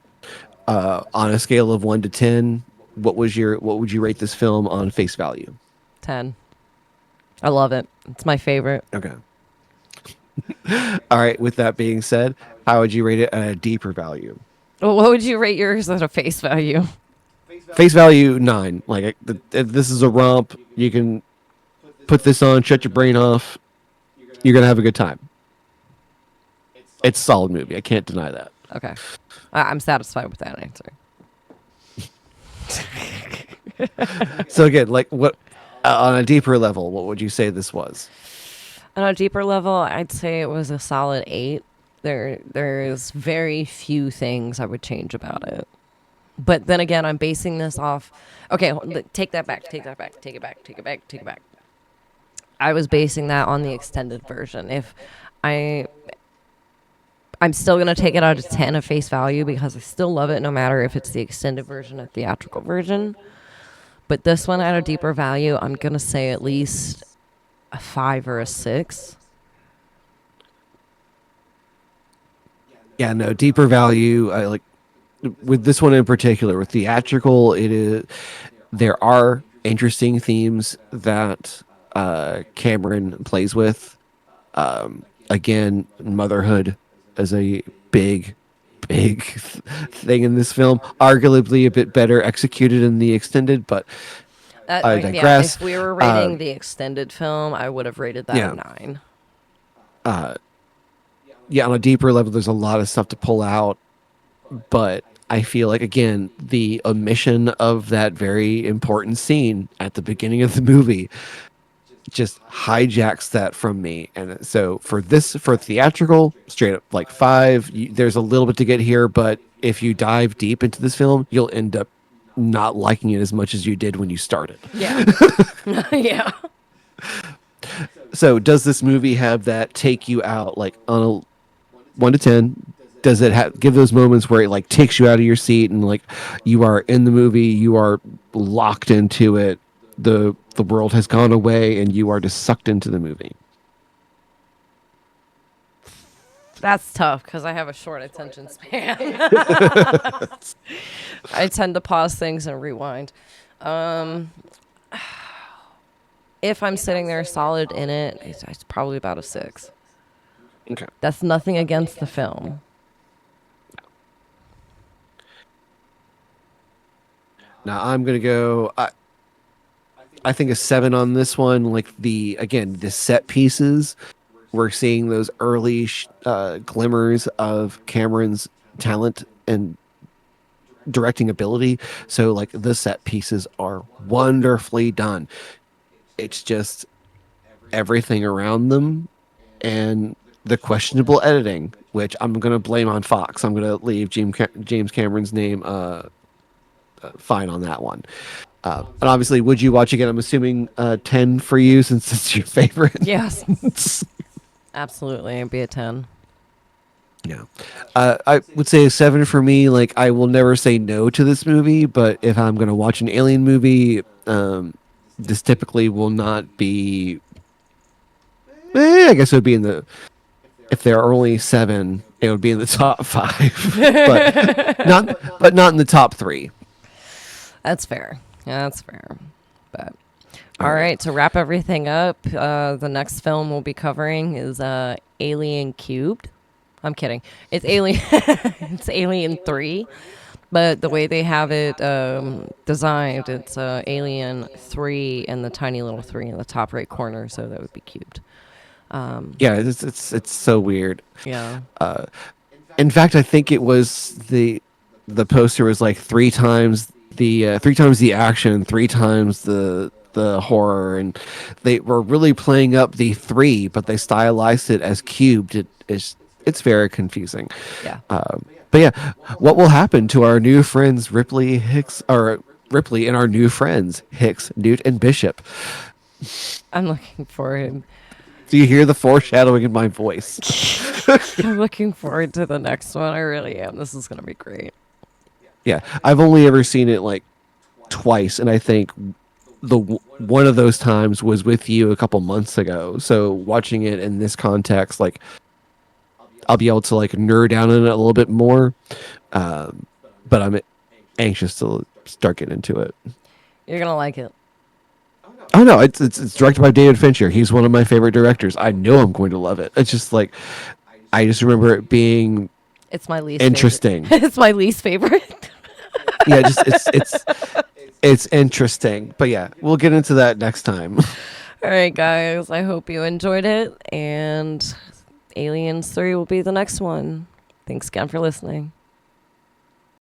On a scale of 1 to 10, what would you rate this film on face value? 10. I love it. It's my favorite. Okay. All right. With that being said, how would you rate it at a deeper value? Well, what would you rate yours at a face value? Face value 9. Like this is a romp. You can put this on, shut your brain off. You're gonna have a good time. It's a solid movie. I can't deny that. Okay. I'm satisfied with that answer. So again, like what on a deeper level, what would you say this was? On a deeper level, I'd say it was a solid 8. There's very few things I would change about it. But then again, I'm basing this off. Okay, take that back. Take that back. Take it back. Take it back. Take it back. I was basing that on the extended version. If I I'm still going to take it out of 10 at face value because I still love it no matter if it's the extended version or theatrical version. But this one at a deeper value, I'm going to say at least a 5 or a 6. Yeah, no, deeper value. I like with this one in particular, with theatrical, it is there are interesting themes that Cameron plays with. Again, motherhood as a big thing in this film, arguably a bit better executed in the extended, but I Yeah, digress. if we were rating the extended film, I would have rated that Yeah, a 9. yeah. On a deeper level, there's a lot of stuff to pull out, but I feel like again the omission of that very important scene at the beginning of the movie just hijacks that from me. And so for theatrical, straight up like 5. There's a little bit to get here, but if you dive deep into this film, you'll end up not liking it as much as you did when you started. Yeah. Yeah. So does this movie have that take you out like on a 1 to 10? Does it give those moments where it like takes you out of your seat and like you are in the movie, you are locked into it, the world has gone away and you are just sucked into the movie? That's tough because I have a short attention span. I tend to pause things and rewind. Um, if I'm sitting there solid in it, it's probably about a 6. Okay. That's nothing against the film. Now I'm gonna go. I think a 7 on this one. Like the set pieces, we're seeing those early glimmers of Cameron's talent and directing ability. So like the set pieces are wonderfully done. It's just everything around them and the questionable editing, which I'm gonna blame on Fox. I'm gonna leave James Cameron's name fine on that one. And obviously, would you watch again? I'm assuming 10 for you since it's your favorite. Yes, absolutely. It'd be a 10. Yeah. I would say a 7 for me. Like, I will never say no to this movie, but if I'm going to watch an alien movie, this typically will not be. I guess it would be in the. If there are only 7, it would be in the top 5, but not in the top 3. That's fair. Yeah, that's fair. But all right, to wrap everything up, the next film we'll be covering is Alien Cubed. I'm kidding. It's Alien. It's Alien 3, but the way they have it designed, it's Alien 3 and the tiny little 3 in the top right corner, so that would be cubed. Yeah, it's so weird. Yeah. In fact, I think it was the poster was like 3 times the action, 3 times the horror, and they were really playing up the 3, but they stylized it as cubed. It's very confusing. Yeah. But yeah, what will happen to our new friends Ripley, Hicks, or Ripley and our new friends Hicks, Newt, and Bishop? I'm looking forward. Do you hear the foreshadowing in my voice? I'm looking forward to the next one. I really am. This is going to be great. Yeah, I've only ever seen it like twice, and I think one of those times was with you a couple months ago. So watching it in this context, like I'll be able to like nerd down in it a little bit more, but I'm anxious to start getting into it. You're going to like it. Oh no, it's directed by David Fincher. He's one of my favorite directors. I know I'm going to love it. It's just like I just remember it being It's my least favorite. Interesting. It's my least favorite. Yeah, just it's interesting. But yeah, we'll get into that next time. All right, guys. I hope you enjoyed it, and Aliens 3 will be the next one. Thanks again for listening.